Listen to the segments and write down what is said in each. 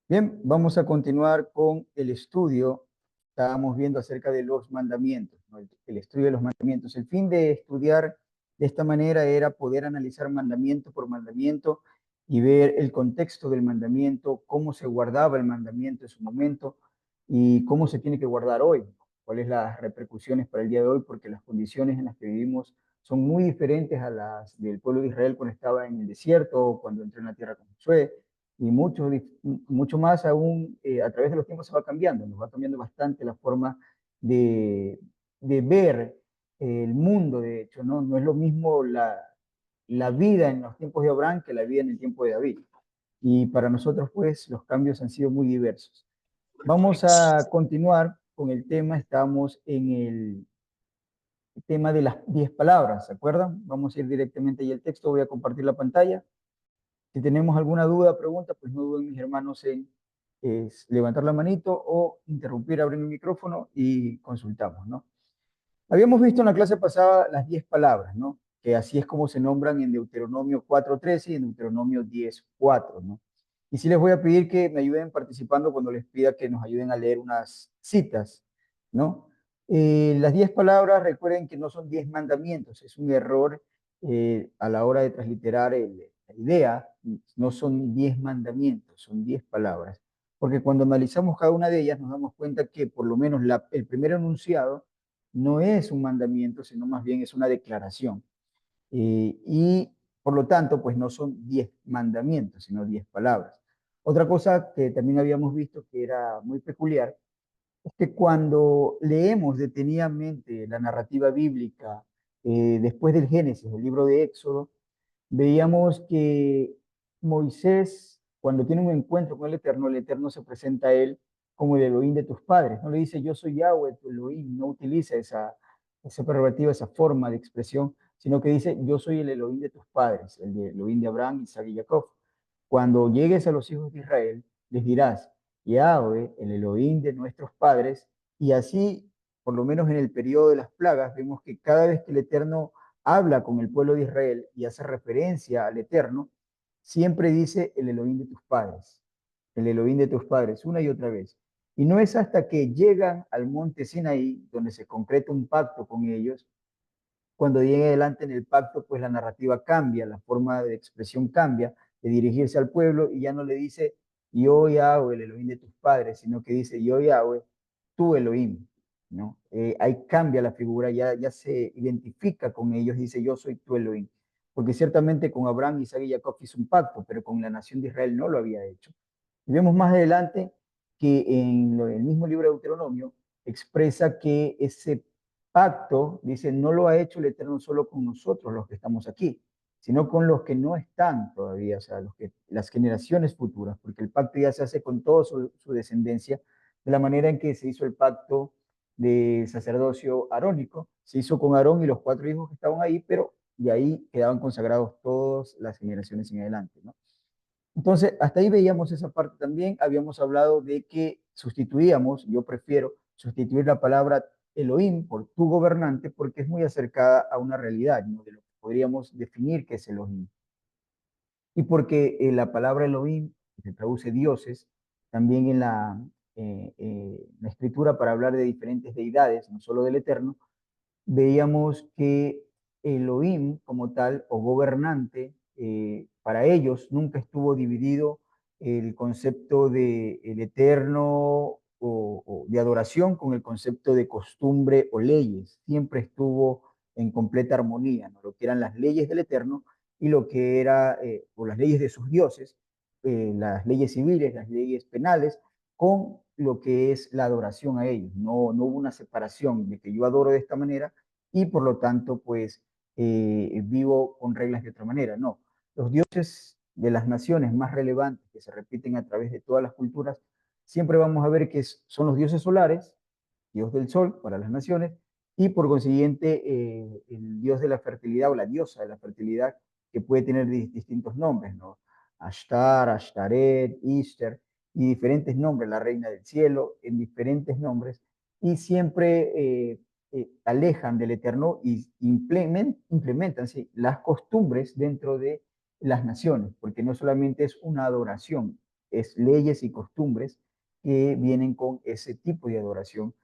Bien, vamos a continuar con el estudio. Estábamos viendo acerca de los mandamientos, ¿no? El estudio de los mandamientos. El fin de estudiar de esta manera era poder analizar mandamiento por mandamiento y ver el contexto del mandamiento, cómo se guardaba el mandamiento en su momento y cómo se tiene que guardar hoy, cuáles las repercusiones para el día de hoy, porque las condiciones en las que vivimos son muy diferentes a las del pueblo de Israel cuando estaba en el desierto, cuando entró en la tierra con Josué y mucho más aún a través de los tiempos se va cambiando, nos va cambiando bastante la forma de, de ver el mundo, de hecho, ¿no? No es lo mismo la vida en los tiempos de Abraham que la vida en el tiempo de David. Y para nosotros, pues, los cambios han sido muy diversos. Vamos a continuar con el tema, estamos en el tema de las 10 palabras, ¿se acuerdan? Vamos a ir directamente ahí al texto, voy a compartir la pantalla. Si tenemos alguna duda, pregunta, pues no duden mis hermanos en levantar la manito o interrumpir, abrir el micrófono y consultamos, ¿no? Habíamos visto en la clase pasada las 10 palabras, ¿no? Que así es como se nombran en Deuteronomio 4:13 y en Deuteronomio 10:4, ¿no? Y sí les voy a pedir que me ayuden participando cuando les pida que nos ayuden a leer unas citas, ¿no? Las 10 palabras, recuerden que no son 10 mandamientos, es un error a la hora de transliterar la idea, no son 10 mandamientos, son 10 palabras. Porque cuando analizamos cada una de ellas nos damos cuenta que por lo menos el primer enunciado no es un mandamiento, sino más bien es una declaración. Y por lo tanto, pues no son 10 mandamientos, sino 10 palabras. Otra cosa que también habíamos visto que era muy peculiar es que cuando leemos detenidamente la narrativa bíblica después del Génesis, el libro de Éxodo, veíamos que Moisés, cuando tiene un encuentro con el Eterno se presenta a él como el Elohim de tus padres. No le dice yo soy Yahweh, tu Elohim, no utiliza esa prerrogativa, esa forma de expresión, sino que dice yo soy el Elohim de tus padres, el de Elohim de Abraham, Isaac y Jacob. Cuando llegues a los hijos de Israel, les dirás, Yahweh, el Elohim de nuestros padres, y así, por lo menos en el periodo de las plagas, vemos que cada vez que el Eterno habla con el pueblo de Israel y hace referencia al Eterno, siempre dice el Elohim de tus padres, el Elohim de tus padres, una y otra vez. Y no es hasta que llegan al monte Sinaí, donde se concreta un pacto con ellos, cuando llega adelante en el pacto, pues la narrativa cambia, la forma de expresión cambia, de dirigirse al pueblo y ya no le dice yo Yahweh, el Elohim de tus padres, sino que dice yo Yahweh, tu Elohim, ¿no? Ahí cambia la figura, ya se identifica con ellos, dice yo soy tu Elohim, porque ciertamente con Abraham, Isaac y Jacob hizo un pacto, pero con la nación de Israel no lo había hecho. Y vemos más adelante que en el mismo libro de Deuteronomio expresa que ese pacto, dice, no lo ha hecho el Eterno solo con nosotros, los que estamos aquí, sino con los que no están todavía, o sea, las generaciones futuras, porque el pacto ya se hace con toda su descendencia, de la manera en que se hizo el pacto de sacerdocio arónico, se hizo con Aarón y los 4 hijos que estaban ahí, pero de ahí quedaban consagrados todas las generaciones en adelante, ¿no? Entonces, hasta ahí veíamos esa parte también. Habíamos hablado de que sustituíamos, yo prefiero sustituir la palabra Elohim por tu gobernante porque es muy acercada a una realidad, ¿no? De lo que podríamos definir que es Elohim. Y porque la palabra Elohim, que se traduce dioses, también en la escritura para hablar de diferentes deidades, no solo del Eterno, veíamos que Elohim como tal o gobernante, para ellos nunca estuvo dividido el concepto de el eterno o de adoración con el concepto de costumbre o leyes. Siempre estuvo en completa armonía, ¿no? Lo que eran las leyes del eterno y lo que era, o las leyes de sus dioses, las leyes civiles, las leyes penales, con lo que es la adoración a ellos. No hubo una separación de que yo adoro de esta manera y por lo tanto, pues, vivo con reglas de otra manera. No, los dioses de las naciones más relevantes que se repiten a través de todas las culturas, siempre vamos a ver que son los dioses solares, dios del sol para las naciones, y por consiguiente el dios de la fertilidad o la diosa de la fertilidad, que puede tener distintos nombres, ¿no? Ashtar, Ashtaret, Ishtar, y diferentes nombres, la reina del cielo, en diferentes nombres, y siempre alejan del Eterno y implementan sí, las costumbres dentro de las naciones, porque no solamente es una adoración, es leyes y costumbres que vienen con ese tipo de adoración.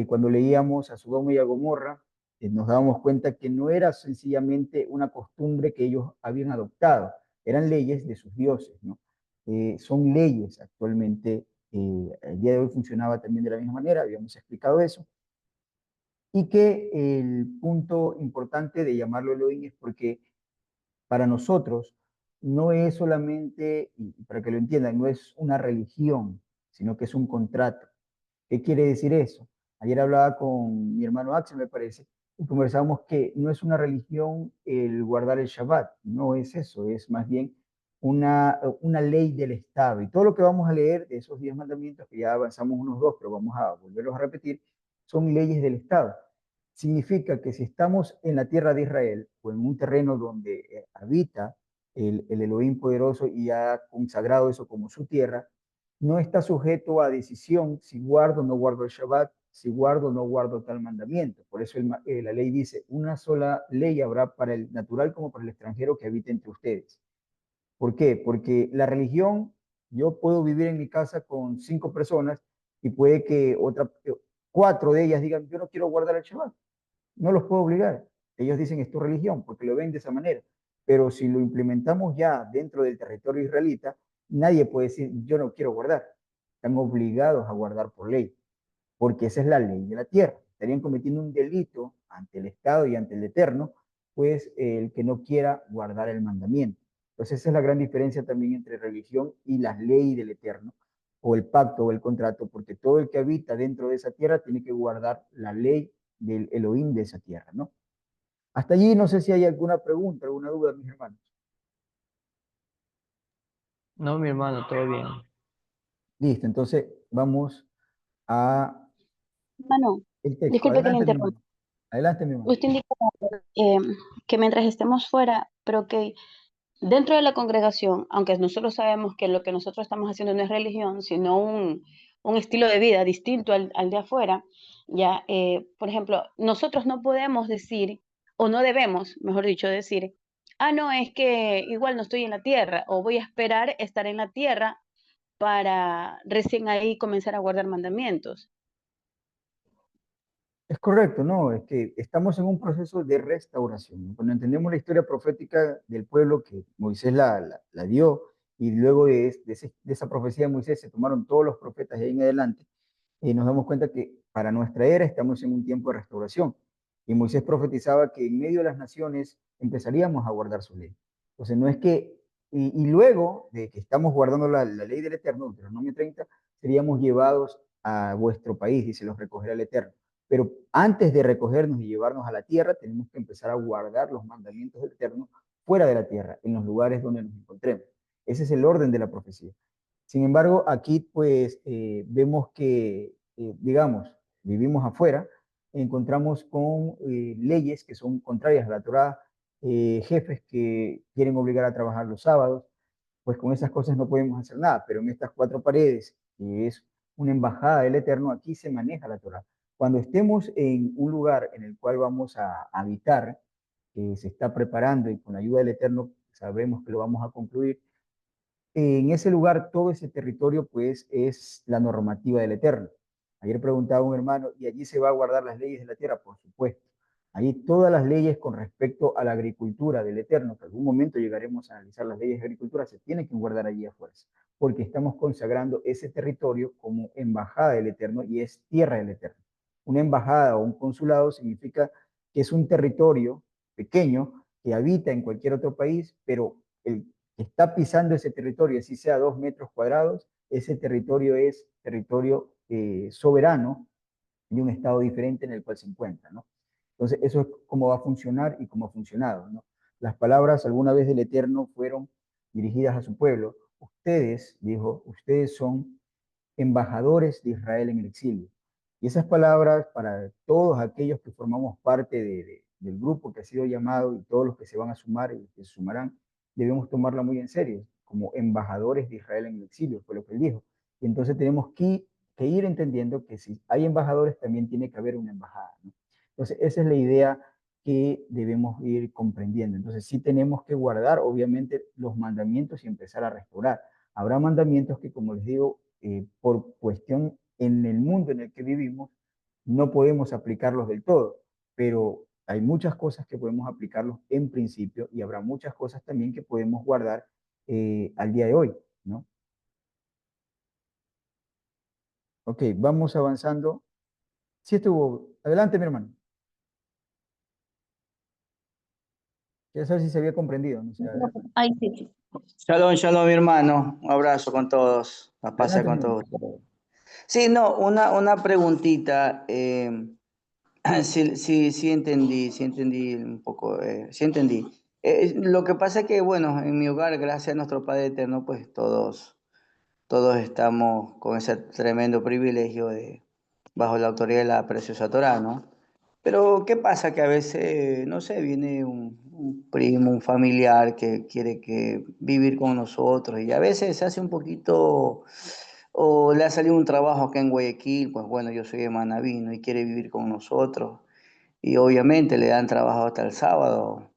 Cuando leíamos a Sodoma y a Gomorra, nos dábamos cuenta que no era sencillamente una costumbre que ellos habían adoptado, eran leyes de sus dioses, ¿no? Son leyes actualmente, el día de hoy funcionaba también de la misma manera, habíamos explicado eso, y que el punto importante de llamarlo Elohim es porque para nosotros no es solamente, y para que lo entiendan, no es una religión, sino que es un contrato. ¿Qué quiere decir eso? Ayer hablaba con mi hermano Axel, me parece, y conversábamos que no es una religión el guardar el Shabbat, no es eso, es más bien una ley del Estado. Y todo lo que vamos a leer de esos 10 mandamientos, que ya avanzamos unos dos, pero vamos a volverlos a repetir, son leyes del Estado. Significa que si estamos en la tierra de Israel o en un terreno donde habita el Elohim poderoso y ha consagrado eso como su tierra, no está sujeto a decisión si guardo o no guardo el Shabbat, si guardo o no guardo tal mandamiento. Por eso la ley dice, una sola ley habrá para el natural como para el extranjero que habite entre ustedes. ¿Por qué? Porque la religión, yo puedo vivir en mi casa con 5 personas y puede que 4 de ellas digan, yo no quiero guardar el Shabbat. No los puedo obligar. Ellos dicen es tu religión porque lo ven de esa manera. Pero si lo implementamos ya dentro del territorio israelita, nadie puede decir yo no quiero guardar. Están obligados a guardar por ley, porque esa es la ley de la tierra. Estarían cometiendo un delito ante el Estado y ante el Eterno, pues el que no quiera guardar el mandamiento. Entonces esa es la gran diferencia también entre religión y las leyes del Eterno, o el pacto o el contrato, porque todo el que habita dentro de esa tierra tiene que guardar la ley del Elohim de esa tierra, ¿no? Hasta allí no sé si hay alguna pregunta, alguna duda, mis hermanos. No, mi hermano, todo bien. Listo, entonces vamos a Hermano, el texto. disculpe que le Adelante, mi interrumpa. hermano. Adelante, mi hermano. Usted indicó eh, que mientras estemos fuera, pero que dentro de la congregación, aunque nosotros sabemos que lo que nosotros estamos haciendo no es religión, sino un estilo de vida distinto al de afuera, ya, por ejemplo, nosotros no podemos decir, o no debemos, mejor dicho, decir, ah, no, es que igual no estoy en la tierra, o voy a esperar estar en la tierra para recién ahí comenzar a guardar mandamientos. Es correcto, ¿no? Es que estamos en un proceso de restauración, ¿no? Cuando entendemos la historia profética del pueblo que Moisés la dio, y luego de esa profecía de Moisés se tomaron todos los profetas de ahí en adelante, nos damos cuenta que para nuestra era estamos en un tiempo de restauración. Y Moisés profetizaba que en medio de las naciones empezaríamos a guardar su ley. Entonces, no es que, y luego de que estamos guardando la ley del Eterno, Deuteronomio 30, seríamos llevados a vuestro país y se los recogerá el Eterno. Pero antes de recogernos y llevarnos a la tierra, tenemos que empezar a guardar los mandamientos del Eterno fuera de la tierra, en los lugares donde nos encontremos. Ese es el orden de la profecía. Sin embargo, aquí pues vemos que, digamos, vivimos afuera, encontramos con leyes que son contrarias a la Torá, jefes que quieren obligar a trabajar los sábados, pues con esas cosas no podemos hacer nada, pero en estas 4 paredes, que es una embajada del Eterno, aquí se maneja la Torá. Cuando estemos en un lugar en el cual vamos a habitar, que se está preparando y con la ayuda del Eterno sabemos que lo vamos a concluir, en ese lugar, todo ese territorio, pues, es la normativa del Eterno. Ayer preguntaba un hermano, ¿y allí se va a guardar las leyes de la tierra? Por supuesto. Allí todas las leyes con respecto a la agricultura del Eterno, que en algún momento llegaremos a analizar las leyes de agricultura, se tienen que guardar allí a fuerza, porque estamos consagrando ese territorio como embajada del Eterno y es tierra del Eterno. Una embajada o un consulado significa que es un territorio pequeño que habita en cualquier otro país, pero el está pisando ese territorio, así sea 2 metros cuadrados, ese territorio es territorio soberano de un estado diferente en el cual se encuentra, ¿no? Entonces, eso es cómo va a funcionar y cómo ha funcionado, ¿no? Las palabras alguna vez del Eterno fueron dirigidas a su pueblo. Ustedes, dijo, ustedes son embajadores de Israel en el exilio. Y esas palabras para todos aquellos que formamos parte del grupo que ha sido llamado y todos los que se van a sumar y que se sumarán, debemos tomarla muy en serio, como embajadores de Israel en el exilio, fue lo que él dijo. Y entonces tenemos que ir entendiendo que si hay embajadores, también tiene que haber una embajada, ¿no? Entonces, esa es la idea que debemos ir comprendiendo. Entonces sí tenemos que guardar, obviamente, los mandamientos y empezar a restaurar. Habrá mandamientos que, como les digo, por cuestión en el mundo en el que vivimos, no podemos aplicarlos del todo, pero hay muchas cosas que podemos aplicarlos en principio y habrá muchas cosas también que podemos guardar al día de hoy, ¿no? Ok, vamos avanzando. Sí estuvo. Adelante, mi hermano. Quiero saber si se había comprendido. No sé, a ver. Ay, sí, sí. Shalom, shalom, mi hermano. Un abrazo con todos. La paz sea Adelante, mi con hermano. todos. Sí, no, una preguntita. Sí, sí, sí entendí un poco, sí entendí. Lo que pasa es que, bueno, en mi hogar, gracias a nuestro Padre Eterno, pues todos estamos con ese tremendo privilegio de, bajo la autoridad de la preciosa Torá, ¿no? Pero, ¿qué pasa? Que a veces, no sé, viene un primo, un familiar que quiere vivir con nosotros y a veces se hace un poquito, o le ha salido un trabajo acá en Guayaquil, pues bueno, yo soy de Manabí, ¿no? Y quiere vivir con nosotros y obviamente le dan trabajo hasta el sábado.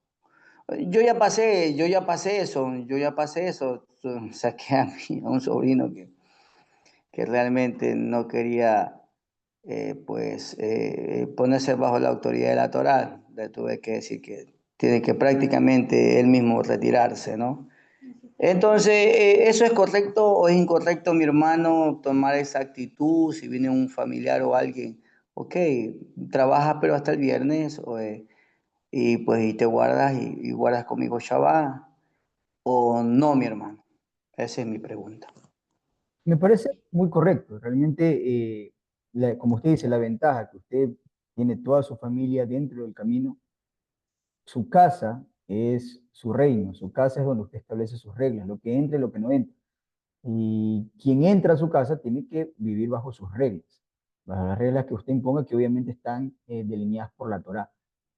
Yo ya pasé eso, saqué a un sobrino que realmente no quería ponerse bajo la autoridad de la Torá. Le tuve que decir que tiene que prácticamente él mismo retirarse, ¿no? Entonces, ¿eso es correcto o es incorrecto, mi hermano, tomar esa actitud si viene un familiar o alguien? Ok, trabajas pero hasta el viernes y pues y te guardas y guardas conmigo Shabbat o no, mi hermano. Esa es mi pregunta. Me parece muy correcto. Realmente, como usted dice, la ventaja que usted tiene toda su familia dentro del camino, su casa es su reino, su casa es donde usted establece sus reglas, lo que entra y lo que no entra. Y quien entra a su casa tiene que vivir bajo sus reglas, bajo las reglas que usted imponga, que obviamente están delineadas por la Torá.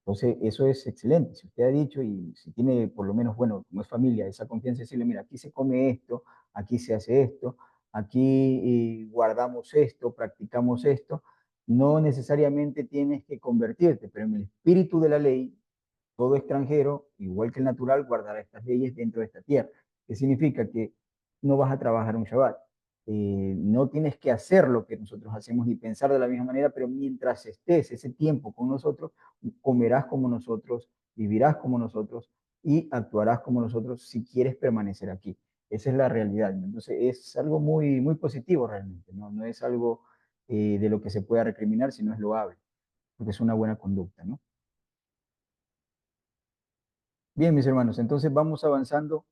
Entonces, eso es excelente. Si usted ha dicho y si tiene, por lo menos, bueno, como es familia, esa confianza, decirle, mira, aquí se come esto, aquí se hace esto, aquí guardamos esto, practicamos esto, no necesariamente tienes que convertirte, pero en el espíritu de la ley todo extranjero, igual que el natural, guardará estas leyes dentro de esta tierra. ¿Qué significa? Que no vas a trabajar un Shabbat. No tienes que hacer lo que nosotros hacemos ni pensar de la misma manera, pero mientras estés ese tiempo con nosotros, comerás como nosotros, vivirás como nosotros y actuarás como nosotros si quieres permanecer aquí. Esa es la realidad. Entonces es algo muy, muy positivo realmente, ¿no? No es algo de lo que se pueda recriminar, sino es loable, porque es una buena conducta, ¿no? Bien, mis hermanos, entonces vamos avanzando.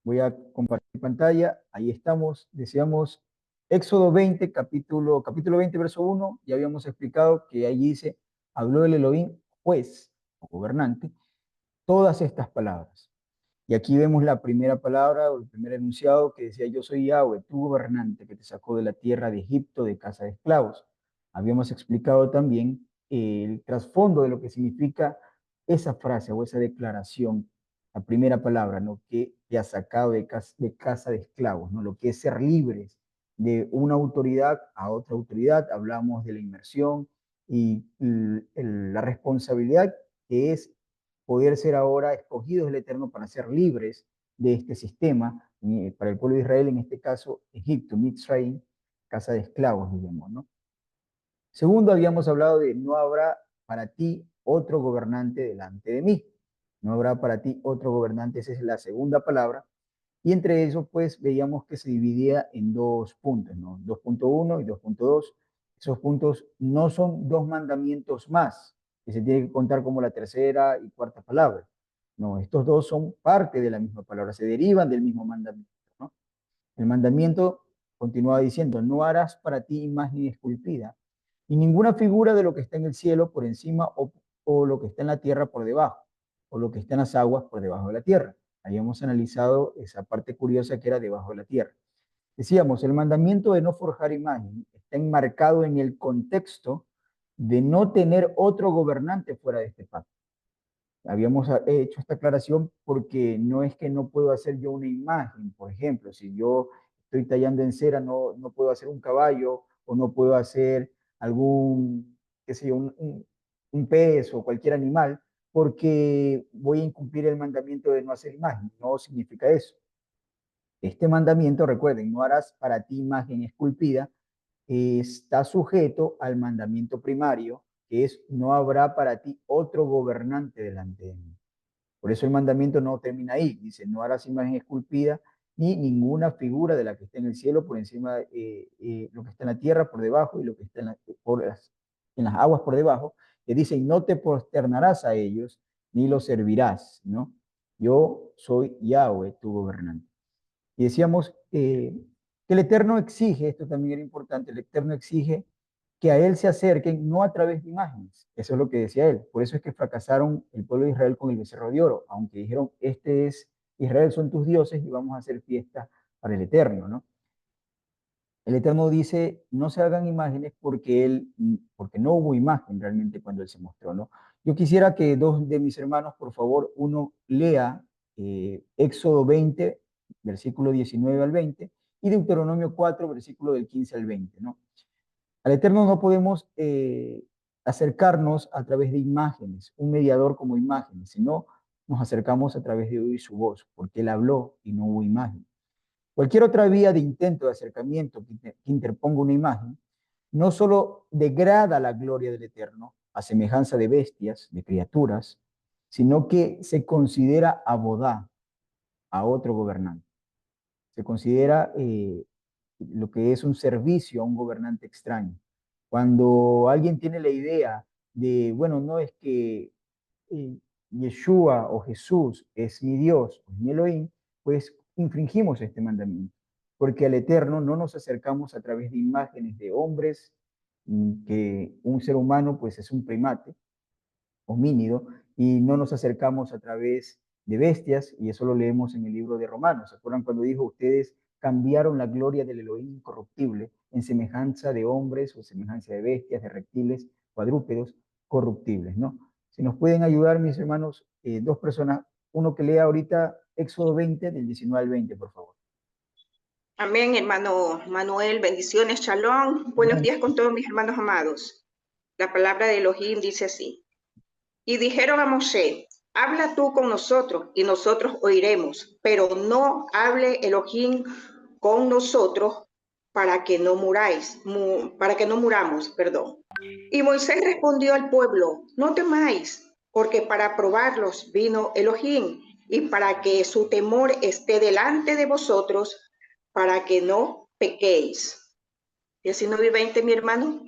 Voy a compartir pantalla. Ahí estamos. Decíamos Éxodo 20, capítulo 20, verso 1. Ya habíamos explicado que allí dice, habló el Elohim, juez o gobernante, todas estas palabras. Y aquí vemos la primera palabra o el primer enunciado que decía, yo soy Yahweh, tu gobernante que te sacó de la tierra de Egipto, de casa de esclavos. Habíamos explicado también el trasfondo de lo que significa esa frase o esa declaración, la primera palabra, ¿no? Que te ha sacado de casa de esclavos, ¿no? Lo que es ser libres de una autoridad a otra autoridad. Hablamos de la inmersión y la responsabilidad que es poder ser ahora escogidos del Eterno para ser libres de este sistema, para el pueblo de Israel, en este caso Egipto, Mitzrayim, casa de esclavos, digamos, ¿no? Segundo, habíamos hablado de no habrá para ti otro gobernante delante de mí. No habrá para ti otro gobernante, esa es la segunda palabra. Y entre eso, pues veíamos que se dividía en dos puntos, ¿no? 2.1 y 2.2. Esos puntos no son dos mandamientos más, que se tiene que contar como la tercera y cuarta palabra. No, estos dos son parte de la misma palabra, se derivan del mismo mandamiento, ¿no? El mandamiento continuaba diciendo, no harás para ti imagen esculpida, y ninguna figura de lo que está en el cielo por encima o lo que está en la tierra por debajo, o lo que está en las aguas por debajo de la tierra. Habíamos analizado esa parte curiosa que era debajo de la tierra. Decíamos, el mandamiento de no forjar imagen está enmarcado en el contexto de no tener otro gobernante fuera de este pacto. Habíamos hecho esta aclaración porque no es que no puedo hacer yo una imagen, por ejemplo, si yo estoy tallando en cera, no puedo hacer un caballo o no puedo hacer algún, qué sé yo, un pez o cualquier animal, porque voy a incumplir el mandamiento de no hacer imagen. No significa eso. Este mandamiento, recuerden, no harás para ti imagen esculpida, está sujeto al mandamiento primario, que es no habrá para ti otro gobernante delante de mí. Por eso el mandamiento no termina ahí. Dice, no harás imagen esculpida ni ninguna figura de la que está en el cielo por encima, lo que está en la tierra por debajo y lo que está en las aguas por debajo. Que dicen, no te prosternarás a ellos ni los servirás, ¿no? Yo soy Yahweh, tu gobernante. Y decíamos que el Eterno exige, esto también era importante, el Eterno exige que a Él se acerquen no a través de imágenes. Eso es lo que decía Él. Por eso es que fracasaron el pueblo de Israel con el becerro de oro, aunque dijeron, este es Israel, son tus dioses y vamos a hacer fiesta para el Eterno, ¿no? El Eterno dice, no se hagan imágenes porque no hubo imagen realmente cuando Él se mostró, ¿no? Yo quisiera que dos de mis hermanos, por favor, uno lea Éxodo 20, versículo 19 al 20, y Deuteronomio 4, versículo del 15 al 20, ¿no? Al Eterno no podemos acercarnos a través de imágenes, un mediador como imágenes, sino nos acercamos a través de oír su voz, porque Él habló y no hubo imagen. Cualquier otra vía de intento de acercamiento que interponga una imagen, no solo degrada la gloria del Eterno a semejanza de bestias, de criaturas, sino que se considera abodá a otro gobernante. Se considera lo que es un servicio a un gobernante extraño. Cuando alguien tiene la idea de, bueno, no es que Yeshua o Jesús es mi Dios, o es mi Elohim, pues infringimos este mandamiento, porque al Eterno no nos acercamos a través de imágenes de hombres, que un ser humano pues es un primate, homínido, y no nos acercamos a través de bestias, y eso lo leemos en el libro de Romanos. ¿Se acuerdan cuando dijo, ustedes cambiaron la gloria del Elohim incorruptible en semejanza de hombres o semejanza de bestias, de reptiles, cuadrúpedos, corruptibles, ¿no? Si nos pueden ayudar, mis hermanos, dos personas, uno que lea ahorita Éxodo 20, del 19 al 20, por favor. Amén, hermano Manuel. Bendiciones, shalom. Buenos días con todos mis hermanos amados. La palabra de Elohim dice así. Y dijeron a Moshe, habla tú con nosotros y nosotros oiremos, pero no hable Elohim con nosotros para que no muramos, perdón. Y Moisés respondió al pueblo, no temáis, porque para probarlos vino Elohim y para que su temor esté delante de vosotros, para que no pequéis. 19 y 20, mi hermano.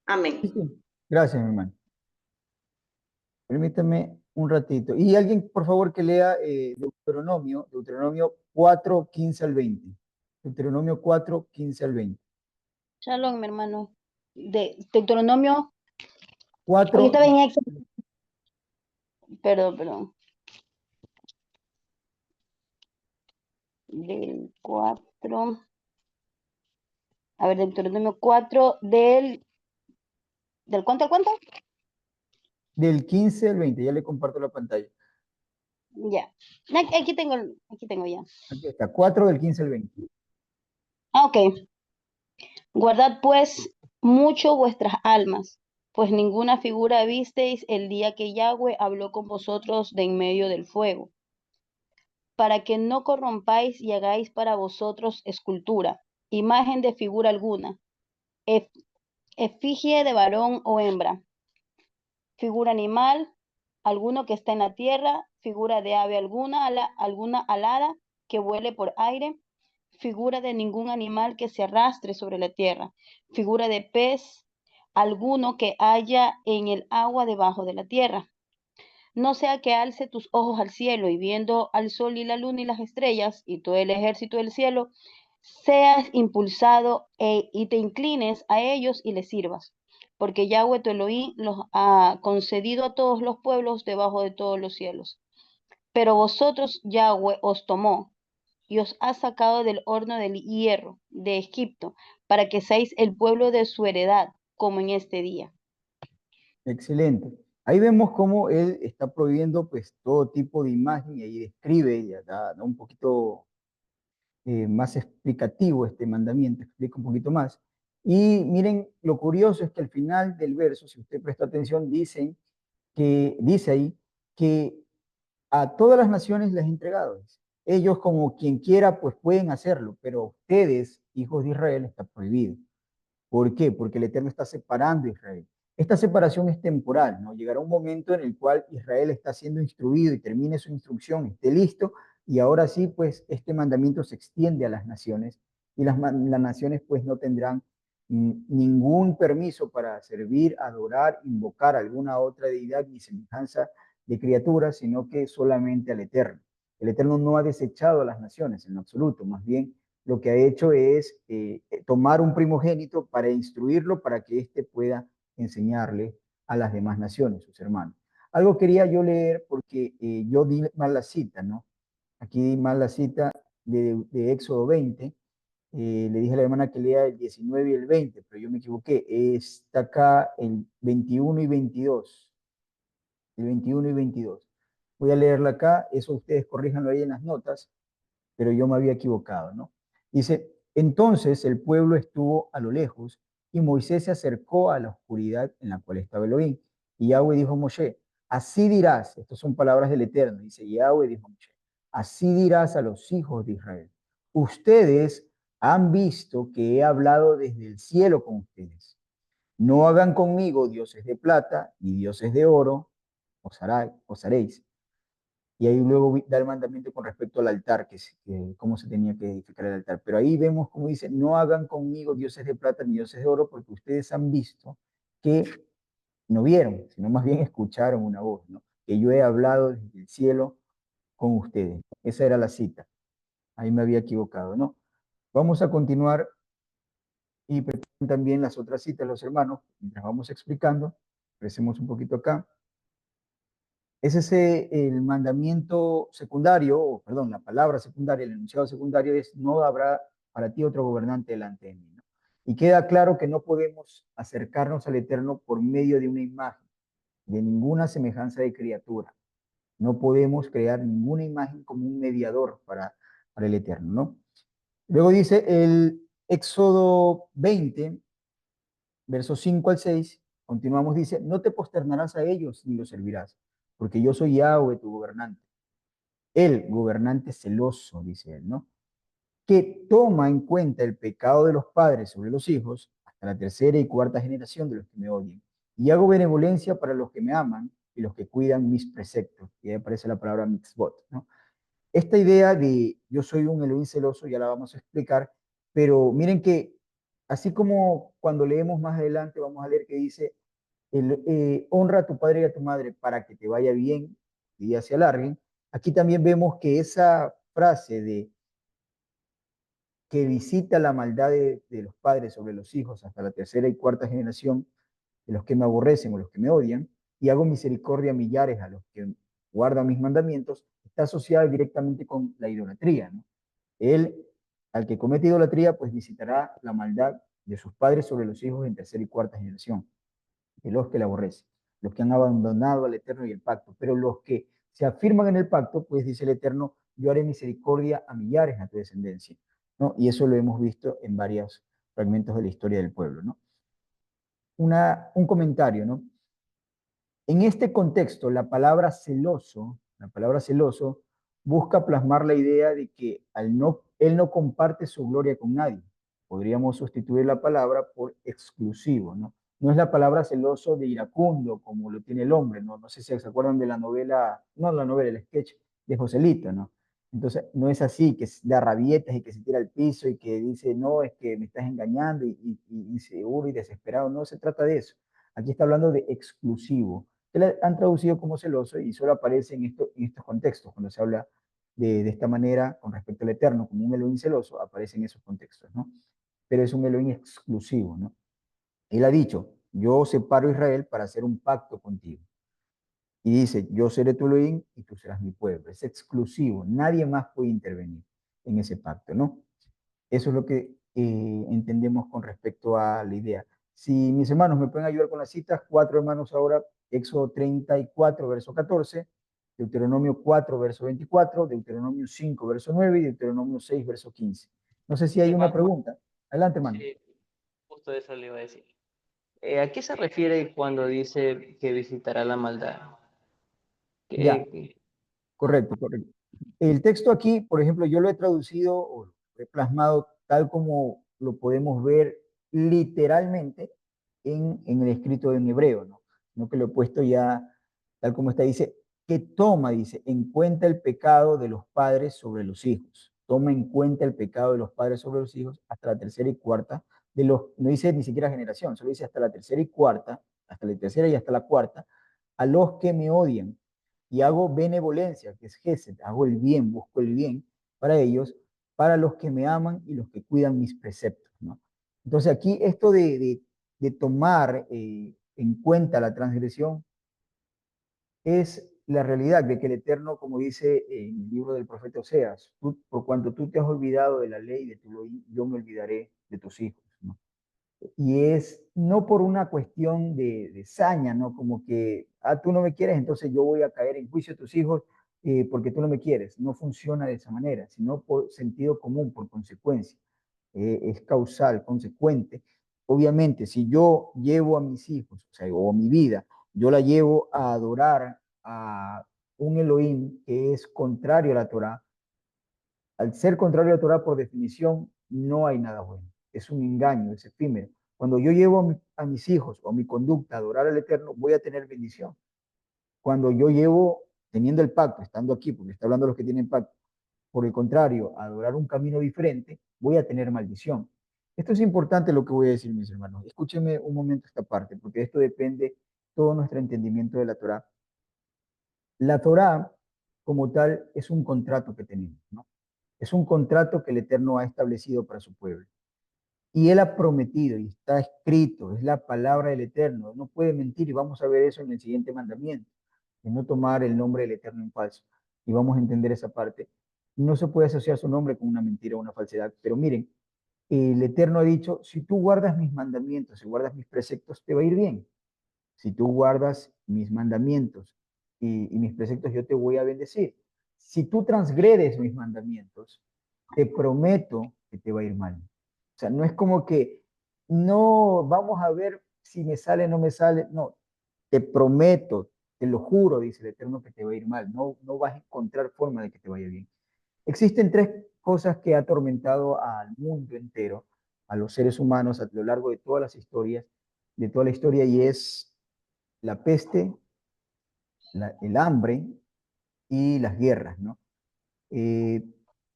Amén. Sí, sí. Gracias, mi hermano. Permítame un ratito. Y alguien, por favor, que lea Deuteronomio 4, 15 al 20. Deuteronomio 4, 15 al 20. Shalom, mi hermano. De Deuteronomio, 4, hoy estaba en Éxodo. Perdón. Del 4. A ver, Deuteronomio 4, del cuánto al cuánto. del 15 al 20. Ya le comparto la pantalla. Ya. Aquí tengo ya. Aquí está, 4 del 15 al 20. Ok. Guardad pues mucho vuestras almas, pues ninguna figura visteis el día que Yahweh habló con vosotros de en medio del fuego, para que no corrompáis y hagáis para vosotros escultura, imagen de figura alguna, efigie de varón o hembra, figura animal, alguno que está en la tierra, figura de ave alguna alada que vuele por aire, figura de ningún animal que se arrastre sobre la tierra, figura de pez alguno que haya en el agua debajo de la tierra. No sea que alce tus ojos al cielo y viendo al sol y la luna y las estrellas y todo el ejército del cielo, seas impulsado y te inclines a ellos y les sirvas. Porque Yahweh tu Elohim los ha concedido a todos los pueblos debajo de todos los cielos. Pero vosotros, Yahweh, os tomó y os ha sacado del horno del hierro de Egipto, para que seáis el pueblo de su heredad, como en este día. Excelente. Ahí vemos cómo él está prohibiendo pues todo tipo de imagen y ahí describe, y da un poquito más explicativo este mandamiento, explica un poquito más. Y miren, lo curioso es que al final del verso, si usted presta atención, dice ahí que a todas las naciones les he entregado. Ellos como quien quiera, pues pueden hacerlo, pero ustedes, hijos de Israel, está prohibido. ¿Por qué? Porque el Eterno está separando a Israel. Esta separación es temporal, ¿no? Llegará un momento en el cual Israel está siendo instruido y termine su instrucción, esté listo, y ahora sí, pues este mandamiento se extiende a las naciones, y las naciones pues no tendrán ningún permiso para servir, adorar, invocar alguna otra deidad ni semejanza de criatura, sino que solamente al Eterno. El Eterno no ha desechado a las naciones en lo absoluto, más bien lo que ha hecho es tomar un primogénito para instruirlo, para que éste pueda enseñarle a las demás naciones, sus hermanos. Algo quería yo leer porque yo di mal la cita, ¿no? Aquí di mal la cita de Éxodo 20. Le dije a la hermana que lea el 19 y el 20, pero yo me equivoqué. Está acá el 21 y 22. El 21 y 22. Voy a leerla acá, eso ustedes corríjanlo ahí en las notas, pero yo me había equivocado, ¿no? Dice, entonces el pueblo estuvo a lo lejos y Moisés se acercó a la oscuridad en la cual estaba Elohim. Y Yahweh dijo a Moshe, así dirás, estas son palabras del Eterno, dice Yahweh dijo a Moshe, así dirás a los hijos de Israel, ustedes han visto que he hablado desde el cielo con ustedes. No hagan conmigo dioses de plata ni dioses de oro, os haréis. Y ahí luego da el mandamiento con respecto al altar, cómo se tenía que edificar el altar. Pero ahí vemos como dice, no hagan conmigo dioses de plata ni dioses de oro, porque ustedes han visto que no vieron, sino más bien escucharon una voz, ¿no? Que yo he hablado desde el cielo con ustedes. Esa era la cita. Ahí me había equivocado, ¿no? Vamos a continuar y preparen también las otras citas, los hermanos, mientras vamos explicando. Crecemos un poquito acá. Es ese el mandamiento secundario, o perdón, la palabra secundaria, el enunciado secundario es no habrá para ti otro gobernante delante de mí, ¿no? Y queda claro que no podemos acercarnos al Eterno por medio de una imagen, de ninguna semejanza de criatura. No podemos crear ninguna imagen como un mediador para el Eterno, ¿no? Luego dice el Éxodo 20, versos 5 al 6, continuamos, dice, no te posternarás a ellos ni los servirás, porque yo soy Yahweh, tu gobernante. El gobernante celoso, dice él, ¿no? Que toma en cuenta el pecado de los padres sobre los hijos hasta la tercera y cuarta generación de los que me odian. Y hago benevolencia para los que me aman y los que cuidan mis preceptos. Y ahí aparece la palabra mitzvot, ¿no? Esta idea de yo soy un Elohim celoso, ya la vamos a explicar, pero miren que así como cuando leemos más adelante, vamos a leer que dice, honra a tu padre y a tu madre para que te vaya bien y días se alarguen. Aquí también vemos que esa frase de que visita la maldad de los padres sobre los hijos hasta la tercera y cuarta generación, de los que me aborrecen o los que me odian, y hago misericordia a millares a los que guardan mis mandamientos, está asociada directamente con la idolatría, ¿no? Él, al que comete idolatría, pues visitará la maldad de sus padres sobre los hijos en tercera y cuarta generación, de los que le aborrecen, los que han abandonado al Eterno y el pacto, pero los que se afirman en el pacto, pues dice el Eterno, yo haré misericordia a millares a tu descendencia, ¿no? Y eso lo hemos visto en varios fragmentos de la historia del pueblo, ¿no? Un comentario, ¿no? En este contexto, la palabra celoso busca plasmar la idea de que él no comparte su gloria con nadie. Podríamos sustituir la palabra por exclusivo, ¿no? No es la palabra celoso de iracundo como lo tiene el hombre, ¿no? No sé si se acuerdan de la novela, no la novela, el sketch de Joselito, ¿no? Entonces, no es así, que da rabietas y que se tira al piso y que dice, no, es que me estás engañando y inseguro y desesperado. No se trata de eso. Aquí está hablando de exclusivo. Han traducido como celoso y solo aparece en estos contextos, cuando se habla de esta manera con respecto al Eterno, como un Elohim celoso, aparece en esos contextos, ¿no? Pero es un Elohim exclusivo, ¿no? Él ha dicho, yo separo a Israel para hacer un pacto contigo. Y dice, yo seré tu Elohim y tú serás mi pueblo. Es exclusivo, nadie más puede intervenir en ese pacto, ¿no? Eso es lo que entendemos con respecto a la idea. Si mis hermanos me pueden ayudar con las citas, 4 hermanos ahora, Éxodo 34, verso 14, Deuteronomio 4, verso 24, Deuteronomio 5, verso 9 y Deuteronomio 6, verso 15. No sé si hay una pregunta. Adelante, hermano. Sí, justo eso le iba a decir. ¿A qué se refiere cuando dice que visitará la maldad? Ya, correcto, correcto. El texto aquí, por ejemplo, yo lo he traducido o lo he plasmado tal como lo podemos ver literalmente en el escrito en hebreo, ¿no? No que lo he puesto ya tal como está, dice, que toma, dice, en cuenta el pecado de los padres sobre los hijos. Toma en cuenta el pecado de los padres sobre los hijos hasta la tercera y cuarta de los, no dice ni siquiera generación, solo dice hasta la tercera y cuarta, hasta la tercera y hasta la cuarta, a los que me odian y hago benevolencia, que es Gesed, hago el bien, busco el bien para ellos, para los que me aman y los que cuidan mis preceptos, ¿no? Entonces aquí esto de tomar en cuenta la transgresión es la realidad de que el Eterno, como dice en el libro del profeta Oseas, por cuanto tú te has olvidado de la ley de tu Elohim, yo me olvidaré de tus hijos, ¿no? Y es no por una cuestión de saña, ¿no? Como que, tú no me quieres, entonces yo voy a caer en juicio a tus hijos porque tú no me quieres. No funciona de esa manera, sino por sentido común, por consecuencia. Es causal, consecuente. Obviamente, si yo llevo a mis hijos, o sea, o mi vida, yo la llevo a adorar a un Elohim que es contrario a la Torá, al ser contrario a la Torah, por definición, no hay nada bueno. Es un engaño, es efímero. Cuando yo llevo a mis hijos o mi conducta a adorar al Eterno, voy a tener bendición. Cuando yo llevo, teniendo el pacto, estando aquí, porque está hablando de los que tienen pacto, por el contrario, a adorar un camino diferente, voy a tener maldición. Esto es importante lo que voy a decir, mis hermanos. Escúchenme un momento esta parte, porque esto depende todo nuestro entendimiento de la Torah. La Torah, como tal, es un contrato que tenemos, ¿no? Es un contrato que el Eterno ha establecido para su pueblo. Y Él ha prometido, y está escrito, es la palabra del Eterno. Él no puede mentir, y vamos a ver eso en el siguiente mandamiento, de no tomar el nombre del Eterno en falso. Y vamos a entender esa parte. No se puede asociar su nombre con una mentira o una falsedad. Pero miren, el Eterno ha dicho, si tú guardas mis mandamientos, si guardas mis preceptos, te va a ir bien. Si tú guardas mis mandamientos y mis preceptos, yo te voy a bendecir. Si tú transgredes mis mandamientos, te prometo que te va a ir mal. O sea, no es como que no vamos a ver si me sale o no me sale. No, te prometo, te lo juro, dice el Eterno, que te va a ir mal. No, no vas a encontrar forma de que te vaya bien. Existen tres cosas que ha atormentado al mundo entero, a los seres humanos a lo largo de todas las historias, de toda la historia, y es la peste, el hambre y las guerras, ¿no? Eh,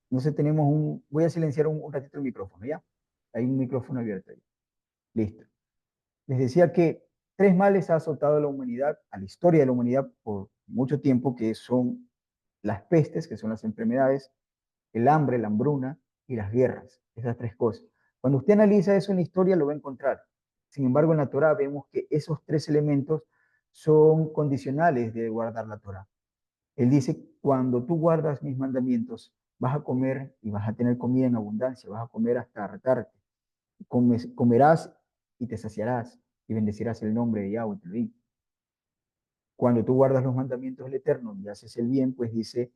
no sé, voy a silenciar un ratito el micrófono, ¿ya? Hay un micrófono abierto ahí. Listo. Les decía que tres males ha azotado a la humanidad, a la historia de la humanidad por mucho tiempo, que son las pestes, que son las enfermedades, el hambre, la hambruna y las guerras, esas tres cosas. Cuando usted analiza eso en la historia lo va a encontrar. Sin embargo, en la Torah vemos que esos tres elementos son condicionales de guardar la Torah. Él dice, cuando tú guardas mis mandamientos, vas a comer y vas a tener comida en abundancia, vas a comer hasta hartarte. Comerás y te saciarás y bendecirás el nombre de Yahweh. Cuando tú guardas los mandamientos del Eterno y haces el bien, pues dice,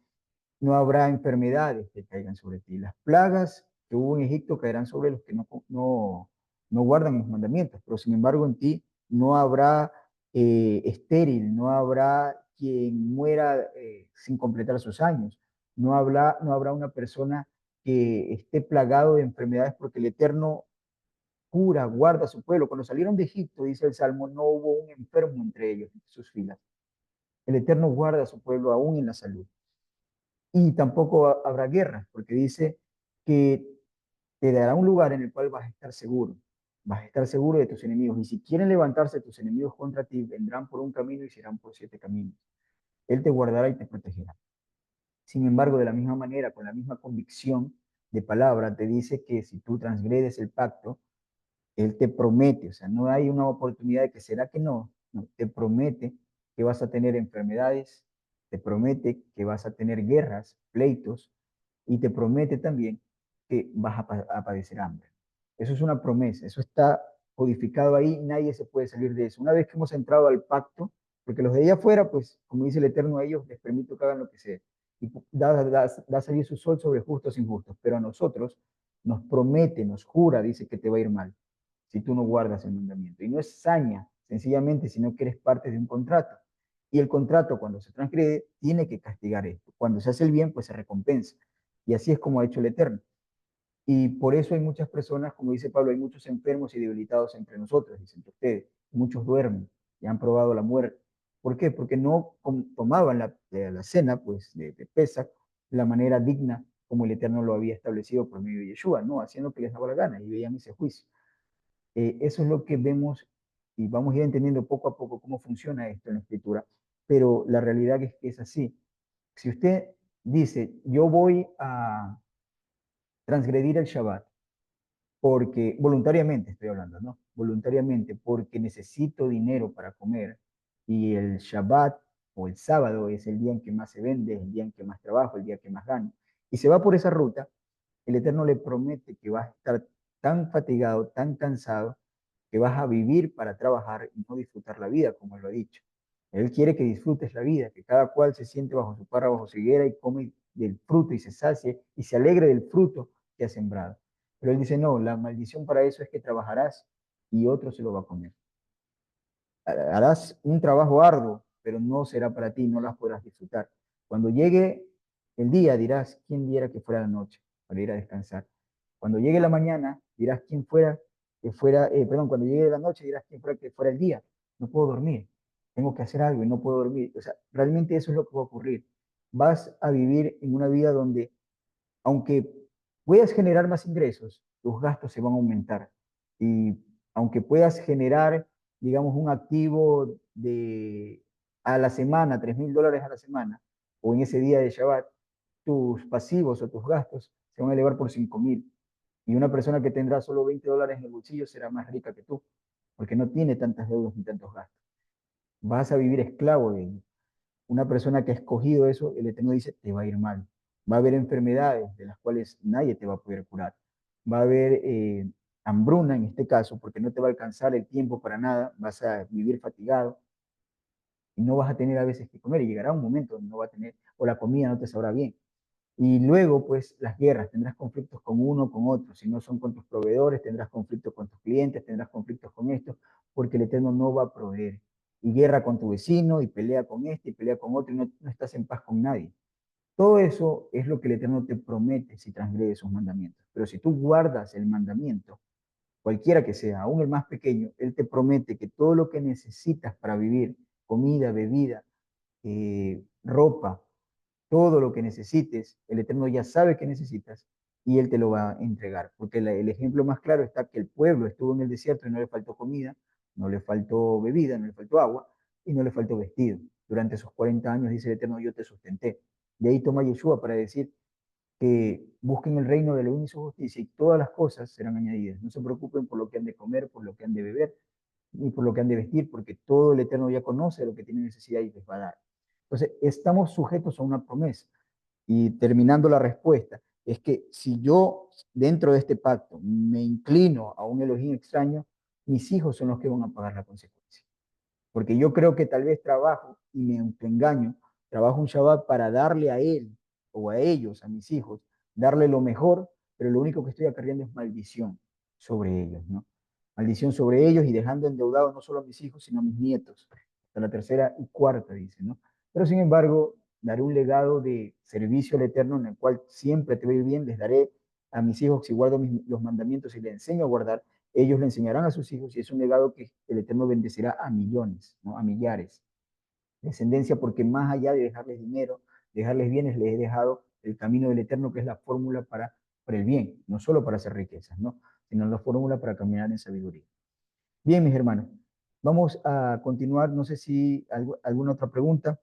no habrá enfermedades que caigan sobre ti. Las plagas que hubo en Egipto caerán sobre los que no guardan los mandamientos, pero sin embargo en ti no habrá estéril, no habrá quien muera sin completar sus años, no habrá una persona que esté plagado de enfermedades porque el Eterno cura, guarda a su pueblo. Cuando salieron de Egipto, dice el Salmo, no hubo un enfermo entre ellos, entre sus filas. El Eterno guarda a su pueblo aún en la salud. Y tampoco habrá guerra, porque dice que te dará un lugar en el cual vas a estar seguro. Vas a estar seguro de tus enemigos. Y si quieren levantarse tus enemigos contra ti, vendrán por un camino y serán por 7 caminos. Él te guardará y te protegerá. Sin embargo, de la misma manera, con la misma convicción de palabra, te dice que si tú transgredes el pacto, Él te promete, o sea, no hay una oportunidad de que será que no, te promete que vas a tener enfermedades, te promete que vas a tener guerras, pleitos, y te promete también que vas a padecer hambre. Eso es una promesa, eso está codificado ahí, nadie se puede salir de eso. Una vez que hemos entrado al pacto, porque los de allá afuera, pues, como dice el Eterno, a ellos les permito que hagan lo que sea, y da salir su sol sobre justos e injustos, pero a nosotros nos promete, nos jura, dice que te va a ir mal si tú no guardas el mandamiento. Y no es saña, sencillamente, sino que eres parte de un contrato. Y el contrato, cuando se transgrede, tiene que castigar esto. Cuando se hace el bien, pues se recompensa. Y así es como ha hecho el Eterno. Y por eso hay muchas personas, como dice Pablo, hay muchos enfermos y debilitados entre nosotros, dicen ustedes. Muchos duermen y han probado la muerte. ¿Por qué? Porque no tomaban la cena, pues, de Pesach, de la manera digna como el Eterno lo había establecido por medio de Yeshua, no, haciendo lo que les daba la gana y veían ese juicio. Eso es lo que vemos y vamos a ir entendiendo poco a poco cómo funciona esto en la escritura, pero la realidad es que es así. Si usted dice, yo voy a transgredir el Shabbat, porque voluntariamente estoy hablando, ¿no? Voluntariamente, porque necesito dinero para comer y el Shabbat o el sábado es el día en que más se vende, es el día en que más trabajo, el día que más gano, y se va por esa ruta, el Eterno le promete que vas a estar tan fatigado, tan cansado, que vas a vivir para trabajar y no disfrutar la vida, como él lo ha dicho. Él quiere que disfrutes la vida, que cada cual se siente bajo su parra, bajo su higuera y come del fruto y se sacie y se alegre del fruto que ha sembrado. Pero él dice, no, la maldición para eso es que trabajarás y otro se lo va a comer. Harás un trabajo arduo, pero no será para ti, no las podrás disfrutar. Cuando llegue el día dirás, ¿quién diera que fuera la noche para ir a descansar? Cuando llegue la mañana dirás, ¿quién fuera que fuera, perdón, cuando llegue la noche dirás, ¿quién fuera que fuera el día? No puedo dormir, tengo que hacer algo y no puedo dormir. O sea, realmente eso es lo que va a ocurrir. Vas a vivir en una vida donde, aunque puedas generar más ingresos, tus gastos se van a aumentar. Y aunque puedas generar, digamos, un activo de a la semana, $3,000 a la semana, o en ese día de Shabbat, tus pasivos o tus gastos se van a elevar por 5,000. Y una persona que tendrá solo $20 en el bolsillo será más rica que tú, porque no tiene tantas deudas ni tantos gastos. Vas a vivir esclavo de ello. Una persona que ha escogido eso, el Eterno dice, te va a ir mal. Va a haber enfermedades de las cuales nadie te va a poder curar. Va a haber hambruna en este caso, porque no te va a alcanzar el tiempo para nada. Vas a vivir fatigado y no vas a tener a veces que comer. Y llegará un momento donde no va a tener, o la comida no te sabrá bien. Y luego, pues, las guerras, tendrás conflictos con uno, con otro. Si no son con tus proveedores, tendrás conflictos con tus clientes, tendrás conflictos con estos, porque el Eterno no va a proveer. Y guerra con tu vecino, y pelea con este, y pelea con otro, y no estás en paz con nadie. Todo eso es lo que el Eterno te promete si transgredes sus mandamientos. Pero si tú guardas el mandamiento, cualquiera que sea, aún el más pequeño, Él te promete que todo lo que necesitas para vivir, comida, bebida, ropa, todo lo que necesites, el Eterno ya sabe que necesitas y Él te lo va a entregar. Porque el ejemplo más claro está que el pueblo estuvo en el desierto y no le faltó comida, no le faltó bebida, no le faltó agua y no le faltó vestido. Durante esos 40 años, dice el Eterno, yo te sustenté. De ahí toma Yeshua para decir que busquen el reino de Elohim y su justicia y todas las cosas serán añadidas. No se preocupen por lo que han de comer, por lo que han de beber, ni por lo que han de vestir, porque todo el Eterno ya conoce lo que tiene necesidad y les va a dar. Entonces, estamos sujetos a una promesa. Y terminando la respuesta, es que si yo dentro de este pacto me inclino a un Elohim extraño, mis hijos son los que van a pagar la consecuencia. Porque yo creo que tal vez trabajo y me autoengaño, trabajo un Shabbat para darle a él o a ellos, a mis hijos, darle lo mejor, pero lo único que estoy acarreando es maldición sobre ellos, ¿no? Maldición sobre ellos y dejando endeudados no solo a mis hijos, sino a mis nietos, hasta la tercera y cuarta, dice, ¿no? Pero sin embargo, daré un legado de servicio al Eterno en el cual siempre te va a ir bien, les daré a mis hijos, si guardo los mandamientos y les enseño a guardar, ellos le enseñarán a sus hijos y es un legado que el Eterno bendecirá a millones, ¿no? A millares. Descendencia, porque más allá de dejarles dinero, dejarles bienes, les he dejado el camino del Eterno, que es la fórmula para el bien, no solo para hacer riquezas, ¿no? Sino la fórmula para caminar en sabiduría. Bien, mis hermanos, vamos a continuar. No sé si alguna otra pregunta.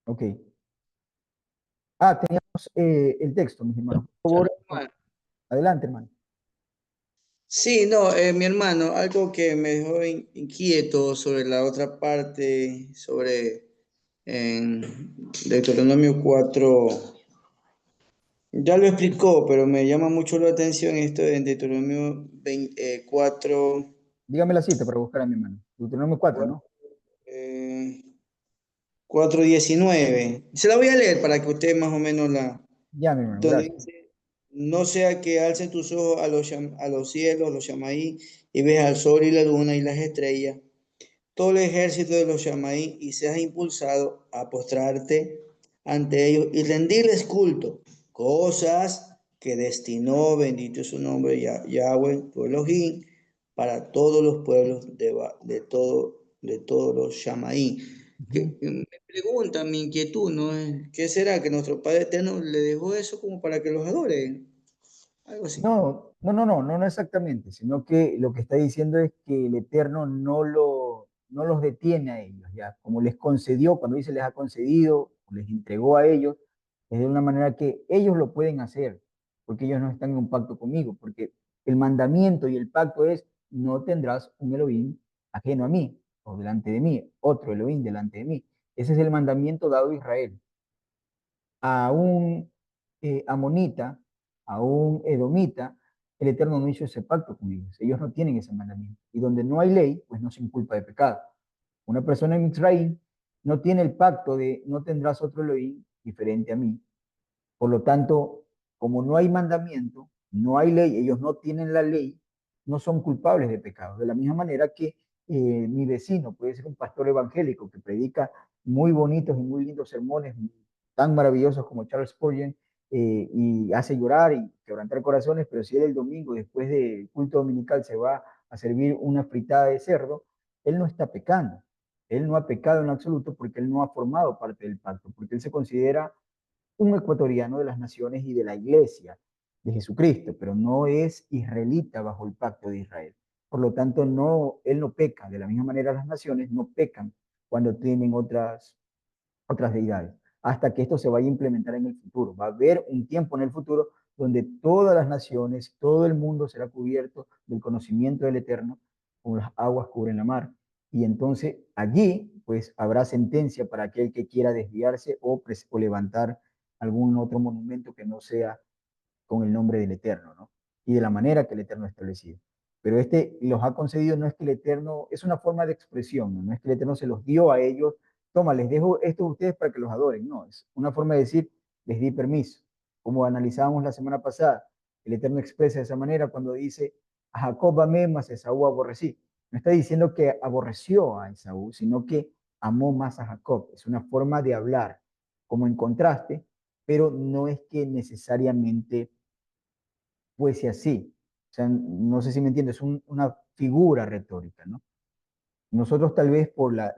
Ok. Teníamos el texto, mis hermanos. Por favor, adelante, hermano. Sí, no, mi hermano, algo que me dejó inquieto sobre la otra parte, sobre Deuteronomio 4, ya lo explicó, pero me llama mucho la atención esto en Deuteronomio 4, Dígame la cita para buscar a mi hermano. Deuteronomio 4, ¿no? 4:19. Se la voy a leer para que usted más o menos la... Ya, mi hermano, Donde gracias. dice, no sea que alces tus ojos a los cielos, los llamaí, y ves al sol y la luna y las estrellas, todo el ejército de los Shamaí y seas impulsado a postrarte ante ellos y rendirles culto, cosas que destinó, bendito es su nombre, Yahweh, tu Elohim, para todos los pueblos de todos los Shamaí. Me pregunta, mi inquietud, ¿no? ¿Qué será? ¿Que nuestro Padre Eterno le dejó eso como para que los adoren? Algo así. No exactamente, sino que lo que está diciendo es que el Eterno no los detiene a ellos, ya, como les concedió, cuando dice les ha concedido, les entregó a ellos, es de una manera que ellos lo pueden hacer, porque ellos no están en un pacto conmigo, porque el mandamiento y el pacto es, no tendrás un Elohim ajeno a mí, o delante de mí, otro Elohim delante de mí. Ese es el mandamiento dado a Israel. A un amonita, a un edomita, el Eterno no hizo ese pacto con ellos. Ellos no tienen ese mandamiento. Y donde no hay ley, pues no se inculpa de pecado. Una persona en Israel no tiene el pacto de no tendrás otro Elohim diferente a mí. Por lo tanto, como no hay mandamiento, no hay ley, ellos no tienen la ley, no son culpables de pecado. De la misma manera que mi vecino puede ser un pastor evangélico que predica muy bonitos y muy lindos sermones, tan maravillosos como Charles Spurgeon, y hace llorar y quebrantar corazones, pero si él el domingo, después del culto dominical, se va a servir una fritada de cerdo, él no está pecando. Él no ha pecado en absoluto porque él no ha formado parte del pacto, porque él se considera un ecuatoriano de las naciones y de la iglesia de Jesucristo, pero no es israelita bajo el pacto de Israel. Por lo tanto, no, él no peca. De la misma manera, las naciones no pecan cuando tienen otras deidades, hasta que esto se vaya a implementar en el futuro. Va a haber un tiempo en el futuro donde todas las naciones, todo el mundo será cubierto del conocimiento del Eterno, como las aguas cubren la mar. Y entonces allí, pues, habrá sentencia para aquel que quiera desviarse o levantar algún otro monumento que no sea con el nombre del Eterno, ¿no? Y de la manera que el Eterno ha establecido. Pero este los ha concedido, no es que el Eterno, es una forma de expresión, ¿no? No es que el Eterno se los dio a ellos, toma, les dejo esto a ustedes para que los adoren, no, es una forma de decir, les di permiso. Como analizábamos la semana pasada, el Eterno expresa de esa manera cuando dice, a Jacob amé, mas a Esaú aborrecí. No está diciendo que aborreció a Esaú, sino que amó más a Jacob. Es una forma de hablar, como en contraste, pero no es que necesariamente fuese así. O sea, no sé si me entiendes, es una figura retórica, ¿no? Nosotros tal vez por la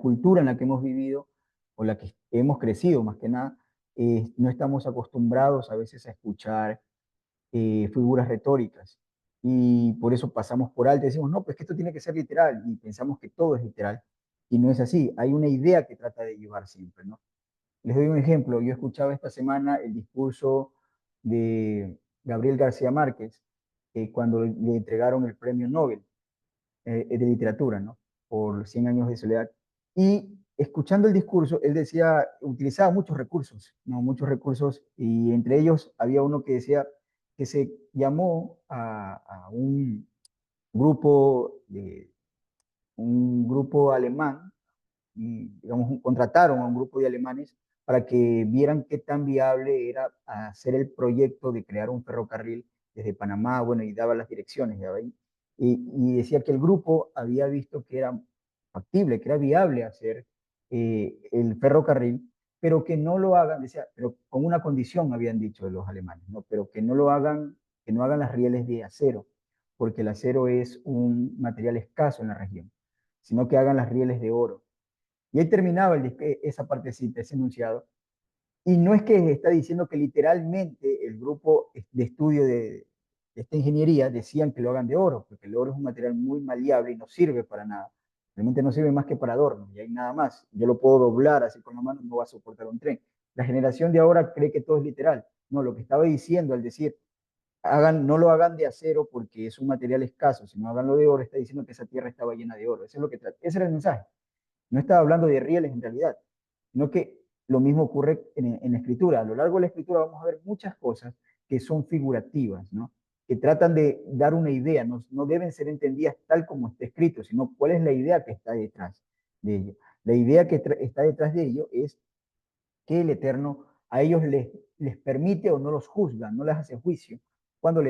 cultura en la que hemos vivido o la que hemos crecido más que nada, no estamos acostumbrados a veces a escuchar figuras retóricas y por eso pasamos por alto y decimos, no, pues que esto tiene que ser literal y pensamos que todo es literal y no es así. Hay una idea que trata de llevar siempre, ¿no? Les doy un ejemplo. Yo escuchaba esta semana el discurso de Gabriel García Márquez cuando le entregaron el premio Nobel de literatura, ¿no? Por 100 años de soledad. Y escuchando el discurso, él decía, utilizaba muchos recursos, ¿no? Muchos recursos, y entre ellos había uno que decía que se llamó a grupo, un grupo alemán y, digamos, contrataron a un grupo de alemanes para que vieran qué tan viable era hacer el proyecto de crear un ferrocarril desde Panamá, bueno, y daba las direcciones, ¿ya ven? Y decía que el grupo había visto que era factible, que era viable hacer el ferrocarril, pero que no lo hagan, decía, pero con una condición habían dicho los alemanes, ¿no? Pero que no lo hagan, que no hagan las rieles de acero, porque el acero es un material escaso en la región, sino que hagan las rieles de oro. Y ahí terminaba esa partecita, ese enunciado. Y no es que está diciendo que literalmente el grupo de estudio de esta ingeniería decían que lo hagan de oro, porque el oro es un material muy maleable y no sirve para nada. Realmente no sirve más que para adorno, y hay nada más. Yo lo puedo doblar así con la mano, no va a soportar un tren. La generación de ahora cree que todo es literal. No, lo que estaba diciendo al decir, no lo hagan de acero porque es un material escaso, sino háganlo de oro, está diciendo que esa tierra estaba llena de oro. Eso es lo que trata. Ese era el mensaje. No estaba hablando de rieles en realidad, sino que lo mismo ocurre en la escritura. A lo largo de la escritura vamos a ver muchas cosas que son figurativas, ¿no? Que tratan de dar una idea, no deben ser entendidas tal como está escrito, sino cuál es la idea que está detrás de ello. La idea que está detrás de ello es que el Eterno a ellos les permite o no los juzga, no les hace juicio, cuando